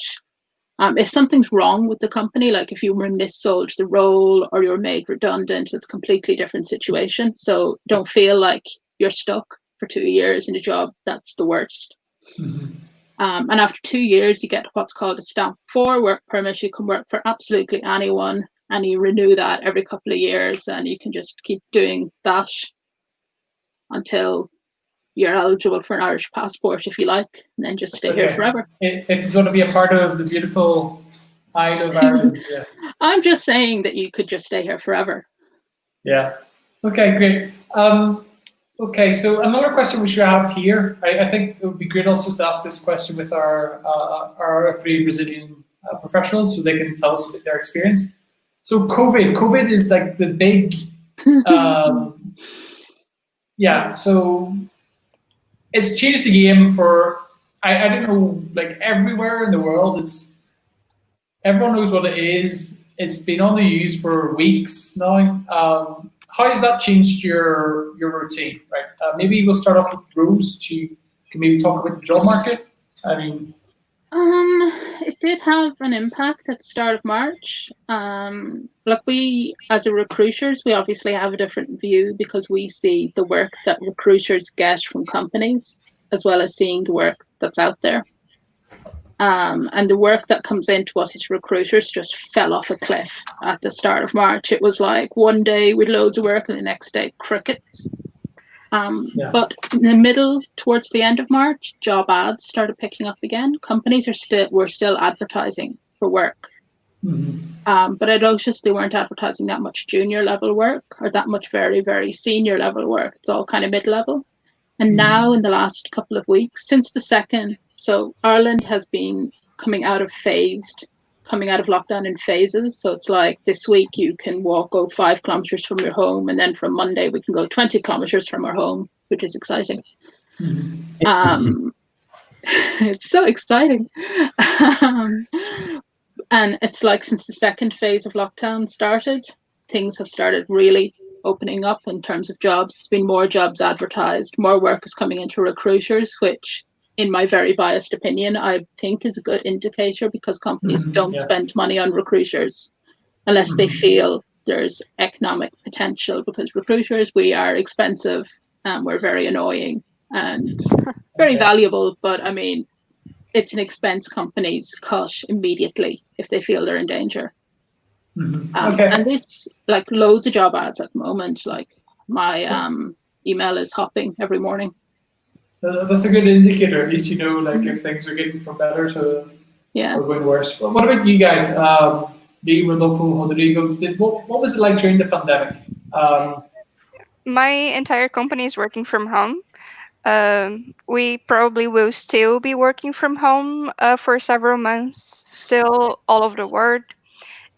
If something's wrong with the company, like if you were missold the role or you're made redundant, it's a completely different situation. So don't feel like you're stuck for 2 years in a job. That's the worst. And after 2 years, you get what's called a stamp 4 work permit. You can work for absolutely anyone, and you renew that every couple of years, and you can just keep doing that until you're eligible for an Irish passport if you like, and then just stay here forever. If you're going to be a part of the beautiful Isle of Ireland. Yeah. I'm just saying that you could just stay here forever. Yeah. Okay, great. Okay, so another question which we have here, I think it would be great also to ask this question with our 3 Brazilian professionals so they can tell us about their experience. So COVID is like the big, yeah, so it's changed the game for, I don't know, like everywhere in the world. Everyone knows what it is. it's been on the news for weeks now. How has that changed your routine? Right. Maybe we'll start off with Rose. You can maybe talk about the job market. I mean, It did have an impact at the start of March. Look, we as a recruiters, we obviously have a different view because we see the work that recruiters get from companies as well as seeing the work that's out there. And the work that comes into us as recruiters just fell off a cliff at the start of March. It was like one day with loads of work and the next day crickets. But in the middle, towards the end of March, job ads started picking up again. Companies were still advertising for work. But I noticed they weren't advertising that much junior level work or that much very, very senior level work. It's all kind of mid-level. And now in the last couple of weeks, since the 2nd, so Ireland has been coming out of lockdown in phases. So it's like this week you can go 5 kilometers from your home, and then from Monday we can go 20 kilometers from our home, which is exciting. It's so exciting. And it's like since the 2nd phase of lockdown started, things have started really opening up in terms of jobs. There's been more jobs advertised, more work is coming into recruiters, which in my very biased opinion, I think is a good indicator because companies don't spend money on recruiters unless they feel there's economic potential, because recruiters, we are expensive and we're very annoying and very valuable. But I mean, it's an expense companies cut immediately if they feel they're in danger. And it's like loads of job ads at the moment. Like my email is hopping every morning. That's a good indicator. At least you know, like if things are getting from better to or going worse. But what about you guys? Lee, Rodolfo, Rodrigo, what was it like during the pandemic? My entire company is working from home. We probably will still be working from home for several months, still all over the world.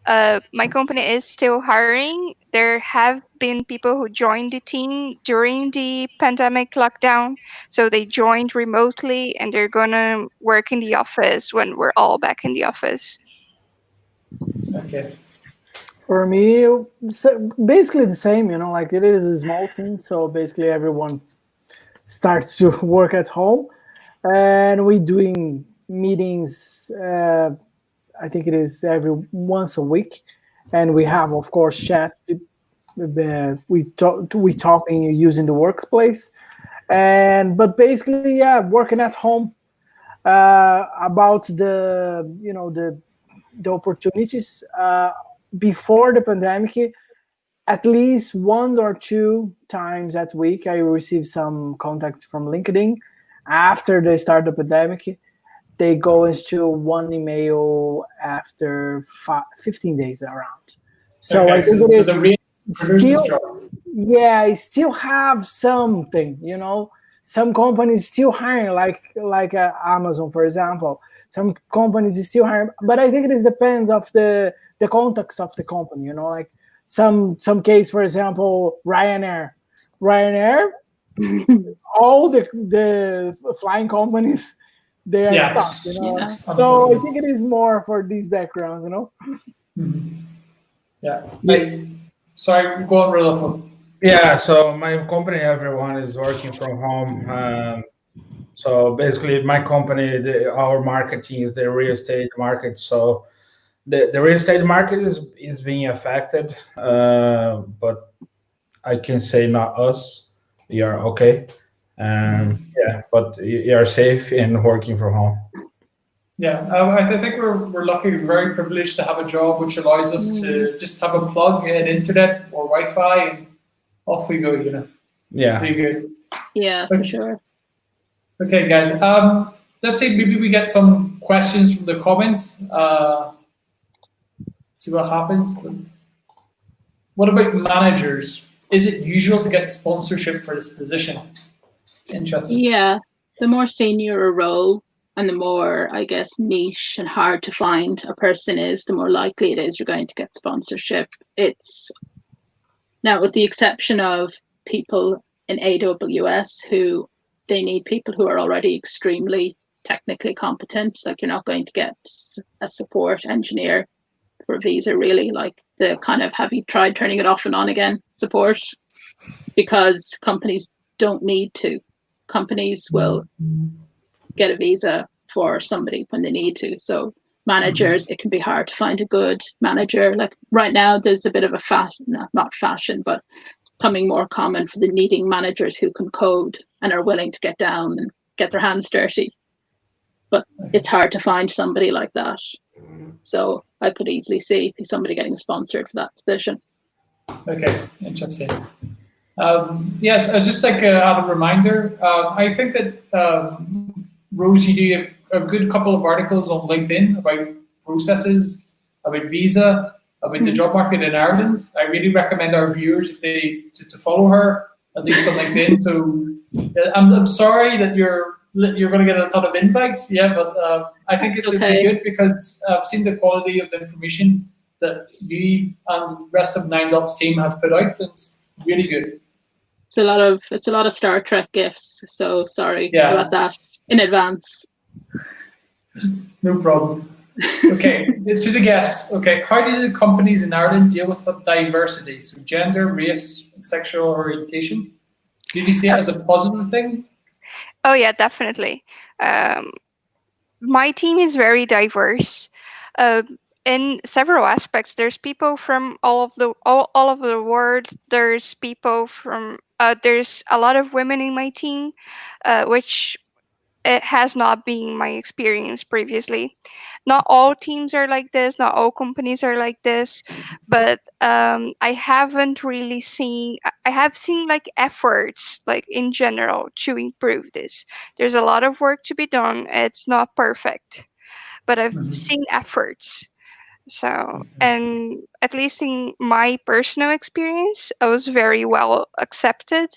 My company is still hiring. There have been people who joined the team during the pandemic lockdown. So they joined remotely and they're going to work in the office when we're all back in the office. Okay. For me, basically the same, like it is a small team. So basically everyone starts to work at home and we're doing meetings, I think it is once a week, and we have, of course, chat. We talking using the workplace, but basically, working at home. About the opportunities before the pandemic, at least 1 or 2 times that week, I received some contacts from LinkedIn. After they start the pandemic, they go into 1 email after 15 days around. So I think it is still have something, Some companies still hiring, like Amazon, for example. Some companies is still hiring, but I think it depends of the context of the company, like some case, for example, Ryanair, all the flying companies, they are stuck, So I think it is more for these backgrounds, Yeah. Sorry, go on, Rodolfo. Yeah, so my company, everyone is working from home. So basically, my company, our marketing is the real estate market. So the real estate market is being affected, but I can say not us. We are okay. But you are safe and working from home. Yeah, I think we're lucky, very privileged to have a job which allows us to just have a plug in internet or Wi-Fi and off we go, Yeah. Pretty good. Yeah, for sure. Okay, guys. Let's see, maybe we get some questions from the comments. See what happens. What about managers? Is it usual to get sponsorship for this position? Interesting. Yeah, the more senior a role and the more, I guess, niche and hard to find a person is, the more likely it is you're going to get sponsorship. It's now, with the exception of people in AWS who they need people who are already extremely technically competent. Like you're not going to get a support engineer for a visa, really, like the kind of have you tried turning it off and on again support, because companies don't need to. Companies will get a visa for somebody when they need to. So managers, it can be hard to find a good manager. Like right now, there's a bit of a fashion, not fashion, but becoming more common for the needing managers who can code and are willing to get down and get their hands dirty. But it's hard to find somebody like that. So I could easily see somebody getting sponsored for that position. Okay, interesting. Yes, just like a reminder, I think that Rose, you do a good couple of articles on LinkedIn about processes, about visa, about the job market in Ireland. I really recommend our viewers if they to follow her, at least on LinkedIn. So I'm sorry that you're going to get a ton of invites, yeah, but I think it's really good because I've seen the quality of the information that you and the rest of Nine Dots team have put out. It's really good. It's a lot of Star Trek gifts. So sorry about that in advance. No problem. Okay, to the guests. Okay, how do the companies in Ireland deal with diversity? So gender, race, sexual orientation. Did you see it as a positive thing? Oh yeah, definitely. My team is very diverse. In several aspects, there's people from all of the world. There's people from there's a lot of women in my team, which it has not been my experience previously. Not all teams are like this. Not all companies are like this. But I haven't really seen. I have seen like efforts, like in general, to improve this. There's a lot of work to be done. It's not perfect, but I've seen efforts. So, and at least in my personal experience, I was very well accepted,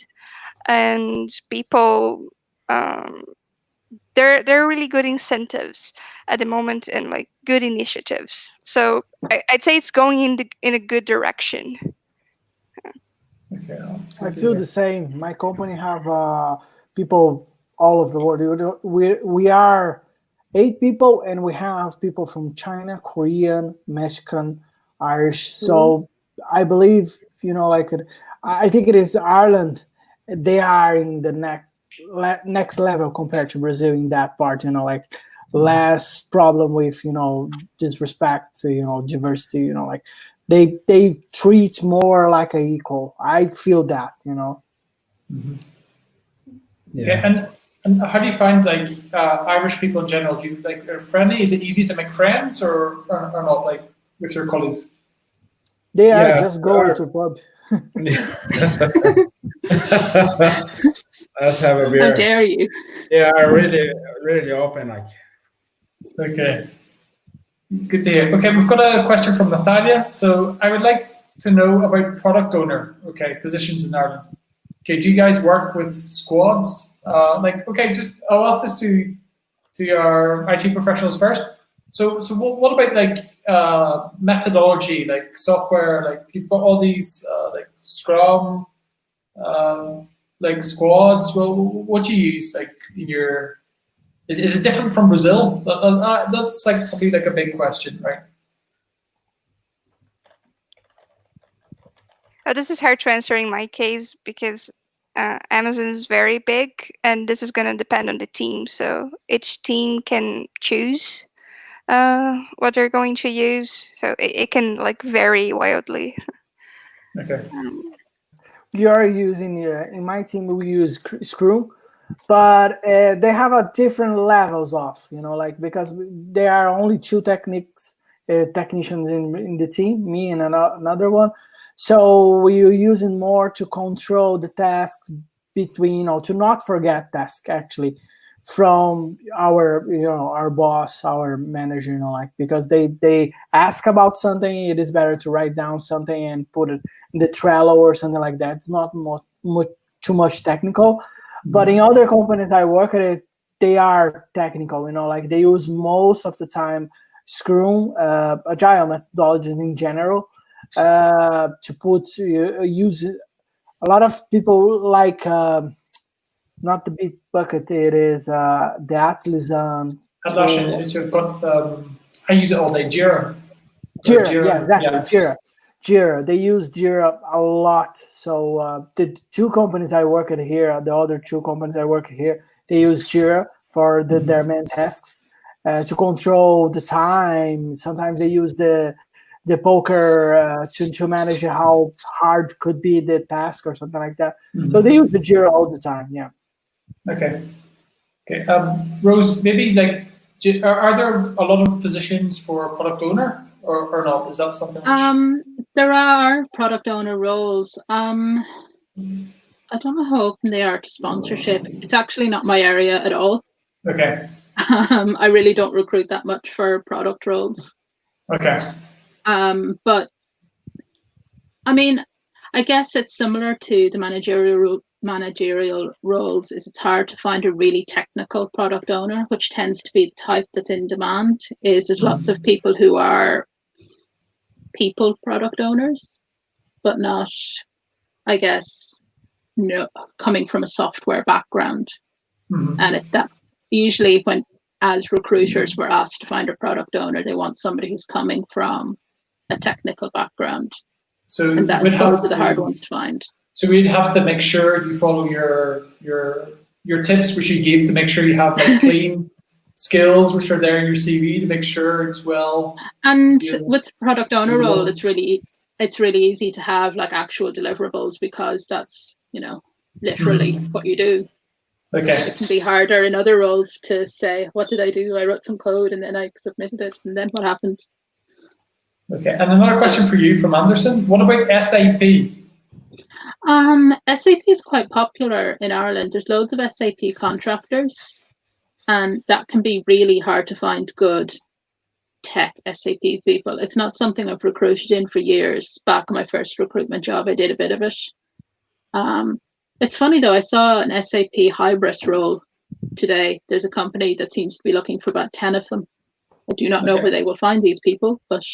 and people, there are really good incentives at the moment and like good initiatives. So I'd say it's going in a good direction. Okay, I feel the same. My company have people all over the world. We are 8 people, and we have people from China, Korean, Mexican, Irish. So I believe, I think it is Ireland. They are in the next level compared to Brazil in that part. Less problem with disrespect to diversity. They treat more like a equal. I feel that. Okay, and how do you find like Irish people in general? Do you like are friendly? Is it easy to make friends or not? Like with your colleagues? They are just going to pub. Let's have a beer. How dare you? Yeah, really, really open. Like. Okay. Good to hear. Okay, we've got a question from Natalia. So I would like to know about product owner. Okay, positions in Ireland. Okay, do you guys work with squads? I'll ask this to our IT professionals first. So what about like methodology, like software? Like you've got all these like Scrum, like squads. Well, what do you use like in your? Is it different from Brazil? That's like probably like a big question, right? This is hard to answer in my case because Amazon is very big, and this is going to depend on the team. So each team can choose what they're going to use. So it can like vary wildly. Okay. We are using in my team we use Scrum, but they have a different levels of because there are only 2 technicians in the team, me and another one. So we're using more to control the tasks between, to not forget tasks actually from our boss, our manager, because they ask about something, it is better to write down something and put it in the Trello or something like that. It's not too much technical. But in other companies I work at, they are technical, they use most of the time Scrum, agile methodologies in general, use a lot of people like not the Bitbucket, it is the Atlassian. Atlassian, it's got I use it all day. Jira. Jira, Jira, yeah, exactly. yeah. Jira. They use Jira a lot. So the two companies I work at here, the other two companies I work here, they use Jira for their main tasks to control the time. Sometimes they use the poker to manage how hard could be the task or something like that. So they use the Jira all the time. Yeah. Okay. Okay. Rose, maybe like, are there a lot of positions for product owner or not? Is that something which... There are product owner roles. I don't know how open they are to sponsorship. It's actually not my area at all. Okay. I really don't recruit that much for product roles. Okay. But I mean, I guess it's similar to the managerial roles. Is it's hard to find a really technical product owner, which tends to be the type that's in demand. There's lots of people who are people product owners, but not, I guess, coming from a software background. And that usually when as recruiters we're asked to find a product owner, they want somebody who's coming from a technical background. So and that's those are the hard ones to find. So we'd have to make sure you follow your tips which you gave to make sure you have like clean skills which are there in your CV to make sure it's well. And with product owner role, it's really easy to have like actual deliverables because that's literally what you do. Okay. It can be harder in other roles to say, what did I do? I wrote some code and then I submitted it, and then what happened? Okay, and another question for you from Anderson. What about SAP? SAP is quite popular in Ireland. There's loads of SAP contractors, and that can be really hard to find good tech SAP people. It's not something I've recruited in for years. Back in my first recruitment job, I did a bit of it. It's funny though, I saw an SAP Hybris role today. There's a company that seems to be looking for about 10 of them. I do not know where they will find these people, but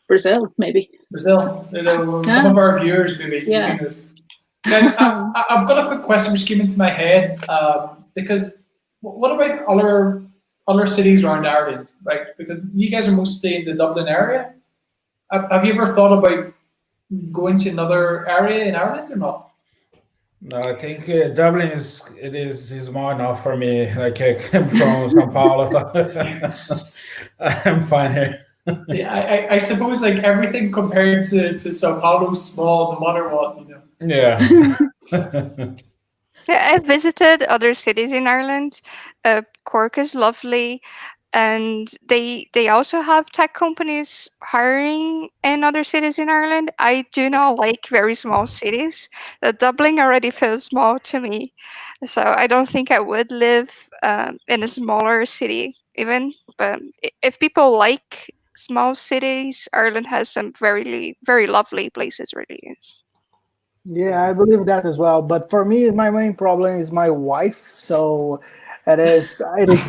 Brazil, maybe. Brazil, some of our viewers maybe. Yeah. Guys, I've got a quick question which came into my head because what about other cities around Ireland, right? Because you guys are mostly in the Dublin area. Have you ever thought about going to another area in Ireland or not? No, I think Dublin is more enough for me. Like I came from São Paulo. I'm fine here. Yeah, I suppose like everything compared to Sao Paulo is small no matter what, Yeah. Yeah, I visited other cities in Ireland. Cork is lovely, and they also have tech companies hiring in other cities in Ireland. I do not like very small cities. Dublin already feels small to me, so I don't think I would live in a smaller city even. But if people like small cities, Ireland has some very, very lovely places, really. Yeah, I believe that as well. But for me, my main problem is my wife. So it is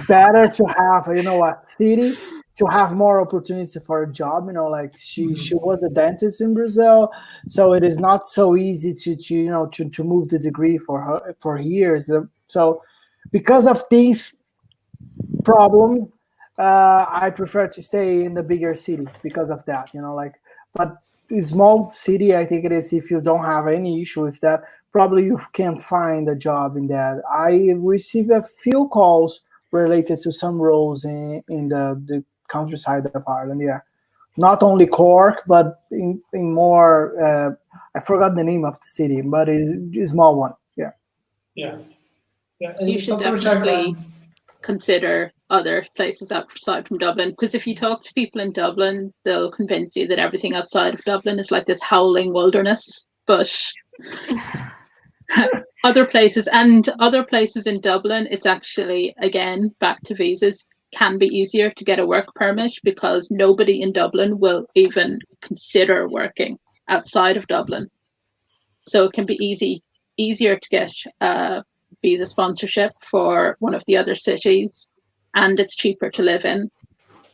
better to have a city to have more opportunities for a job. Like she was a dentist in Brazil, so it is not so easy to move the degree for her for years. So because of these problems, I prefer to stay in the bigger city because of that. But a small city, I think it is, if you don't have any issue with that, probably you can find a job in that. I received a few calls related to some roles in the countryside of Ireland. Yeah, not only Cork, but in more. I forgot the name of the city, but it's a small one. Yeah. Yeah. You should definitely consider other places outside from Dublin, because if you talk to people in Dublin, they'll convince you that everything outside of Dublin is like this howling wilderness. But other places in Dublin, it's actually, again, back to visas, can be easier to get a work permit because nobody in Dublin will even consider working outside of Dublin. So it can be easier to get visa sponsorship for one of the other cities, and it's cheaper to live in.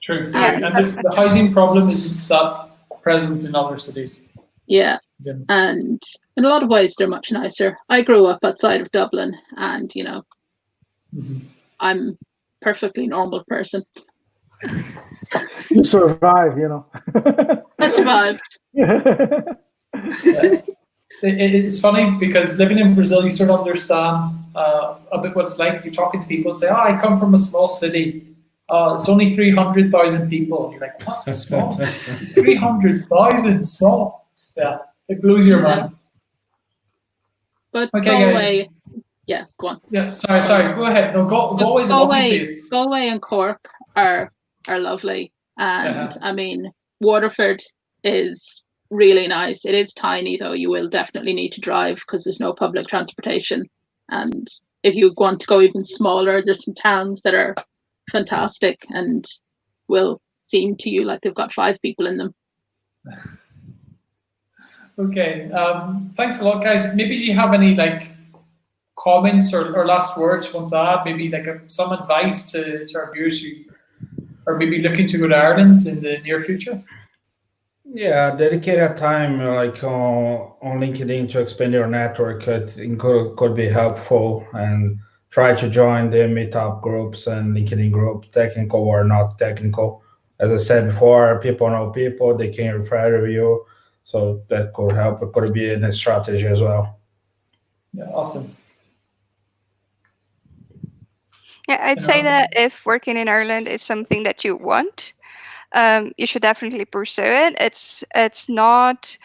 True. And the housing problem isn't that present in other cities. Yeah. And in a lot of ways they're much nicer. I grew up outside of Dublin, and I'm a perfectly normal person. You survive, you know. I survived. It's funny because living in Brazil, you sort of understand a bit what it's like. You're talking to people and say, "Oh, I come from a small city. It's only 300,000 people." You're like, "What? Small? 300,000? Small?" Yeah, it blows your mind. But Okay, Galway, guys. yeah, go on. Yeah, sorry. Go ahead. No, Galway's a lovely place. Galway and Cork are lovely, and I mean Waterford is really nice. It is tiny though. You will definitely need to drive because there's no public transportation. And if you want to go even smaller, there's some towns that are fantastic and will seem to you like they've got 5 people in them. Okay. Thanks a lot, guys. Maybe do you have any comments or last words you want to add? Maybe some advice to our viewers who are maybe looking to go to Ireland in the near future? Yeah, dedicated time on LinkedIn to expand your network. I think could be helpful, and try to join the meetup groups and LinkedIn group, technical or not technical. As I said before, people know people, they can refer you, so that could help. It could be a strategy as well. Yeah, awesome. Yeah, I'd say that if working in Ireland is something that you want, you should definitely pursue it. It's not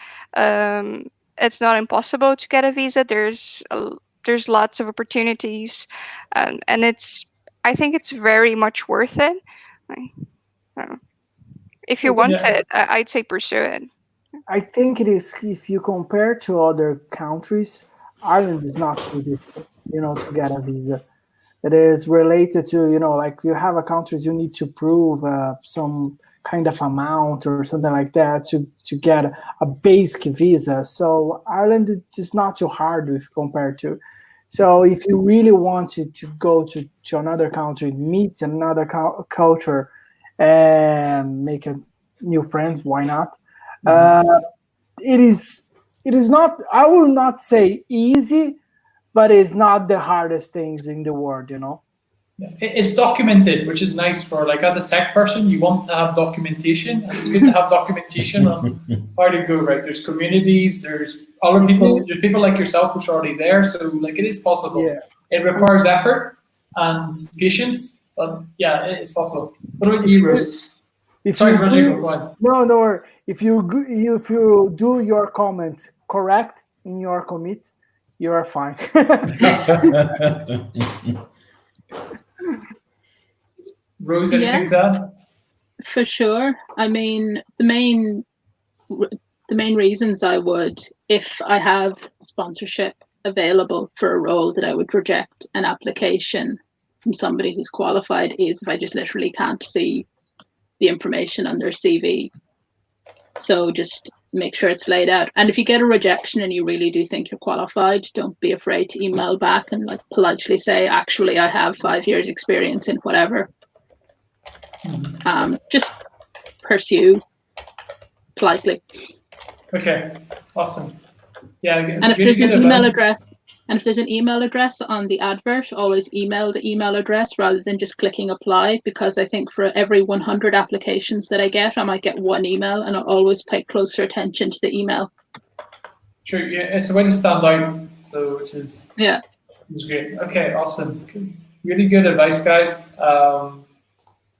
impossible to get a visa. There's lots of opportunities, and I think it's very much worth it. If you want it, I'd say pursue it. I think it is, if you compare to other countries, Ireland is not too difficult, to get a visa. It is related to, you have a countries you need to prove some kind of amount or something like that to get a basic visa. So Ireland is not too hard if compared to. So if you really want to go to another country, meet another culture, and make new friends, why not? It is not, I will not say easy, but it's not the hardest things in the world, Yeah. It's documented, which is nice for as a tech person, you want to have documentation, and it's good to have documentation on how to go, right? There's communities, there's other people, there's people like yourself which are already there, so it is possible. Yeah. It requires effort and patience, but yeah, it is possible. What about you, Rose? Sorry, Rodrigo, go on. No. If you do your comment correct in your commit, you are fine. Rose, anything to add? For sure. I mean, the main reasons I would, if I have sponsorship available for a role, that I would reject an application from somebody who's qualified, is if I just literally can't see the information on their CV. So just make sure it's laid out. And if you get a rejection and you really do think you're qualified, don't be afraid to email back and politely say, actually, I have 5 years experience in whatever. Just pursue politely. Okay, awesome. Yeah, and if there's an email address, and if there's an email address on the advert, always email the email address rather than just clicking apply, because I think for every 100 applications that I get, I might get 1 email, and I'll always pay closer attention to the email. True, yeah, it's a way to stand out, so which is great. Okay, awesome. Really good advice, guys.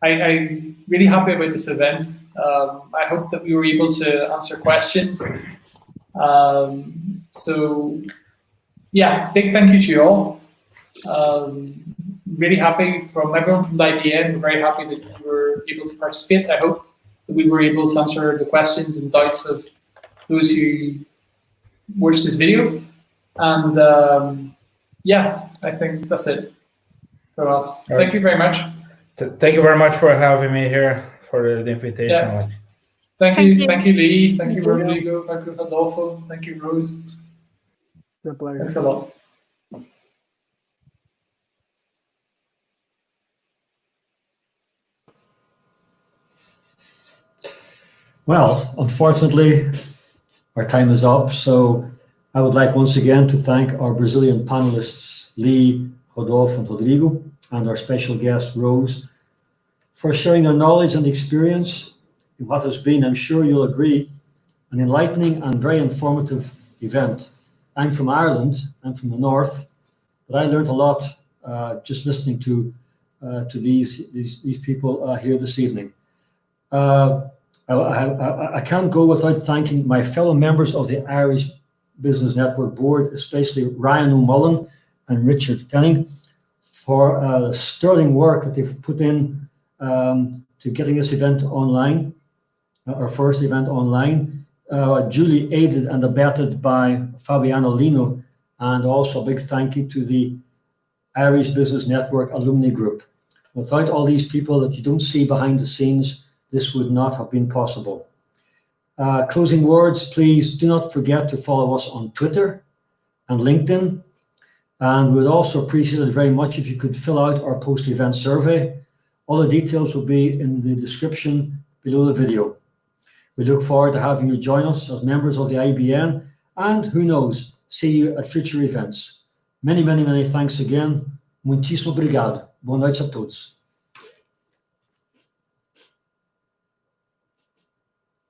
I'm really happy about this event. I hope that we were able to answer questions. So, yeah, big thank you to you all. Really happy from everyone from the IBM. We're very happy that you were able to participate. I hope that we were able to answer the questions and doubts of those who watched this video. And yeah, I think that's it for us. All right. Thank you very much. Thank you very much for having me here, for the invitation. Yeah. Thank you, Lee. Thank you, Rodrigo. Thank you, Adolfo. Thank you, Rose. It's a pleasure. Thanks a lot. Well, unfortunately, our time is up. So I would like once again to thank our Brazilian panelists, Lee, Rodolfo, and Rodrigo, and our special guest, Rose, for sharing their knowledge and experience in what has been, I'm sure you'll agree, an enlightening and very informative event. I'm from Ireland, I'm from the north, but I learned a lot just listening to these people here this evening. I can't go without thanking my fellow members of the Irish Business Network Board, especially Ryan O'Mullen and Richard Fenning, for the sterling work that they've put in to getting this event online, our first event online, duly aided and abetted by Fabiano Lino, and also a big thank you to the Irish Business Network Alumni Group. Without all these people that you don't see behind the scenes, this would not have been possible. Closing words, please do not forget to follow us on Twitter and LinkedIn. And we would also appreciate it very much if you could fill out our post-event survey. All the details will be in the description below the video. We look forward to having you join us as members of the IBN, and who knows, see you at future events. Many, many, many thanks again. Muitíssimo obrigado. Boa noite a todos.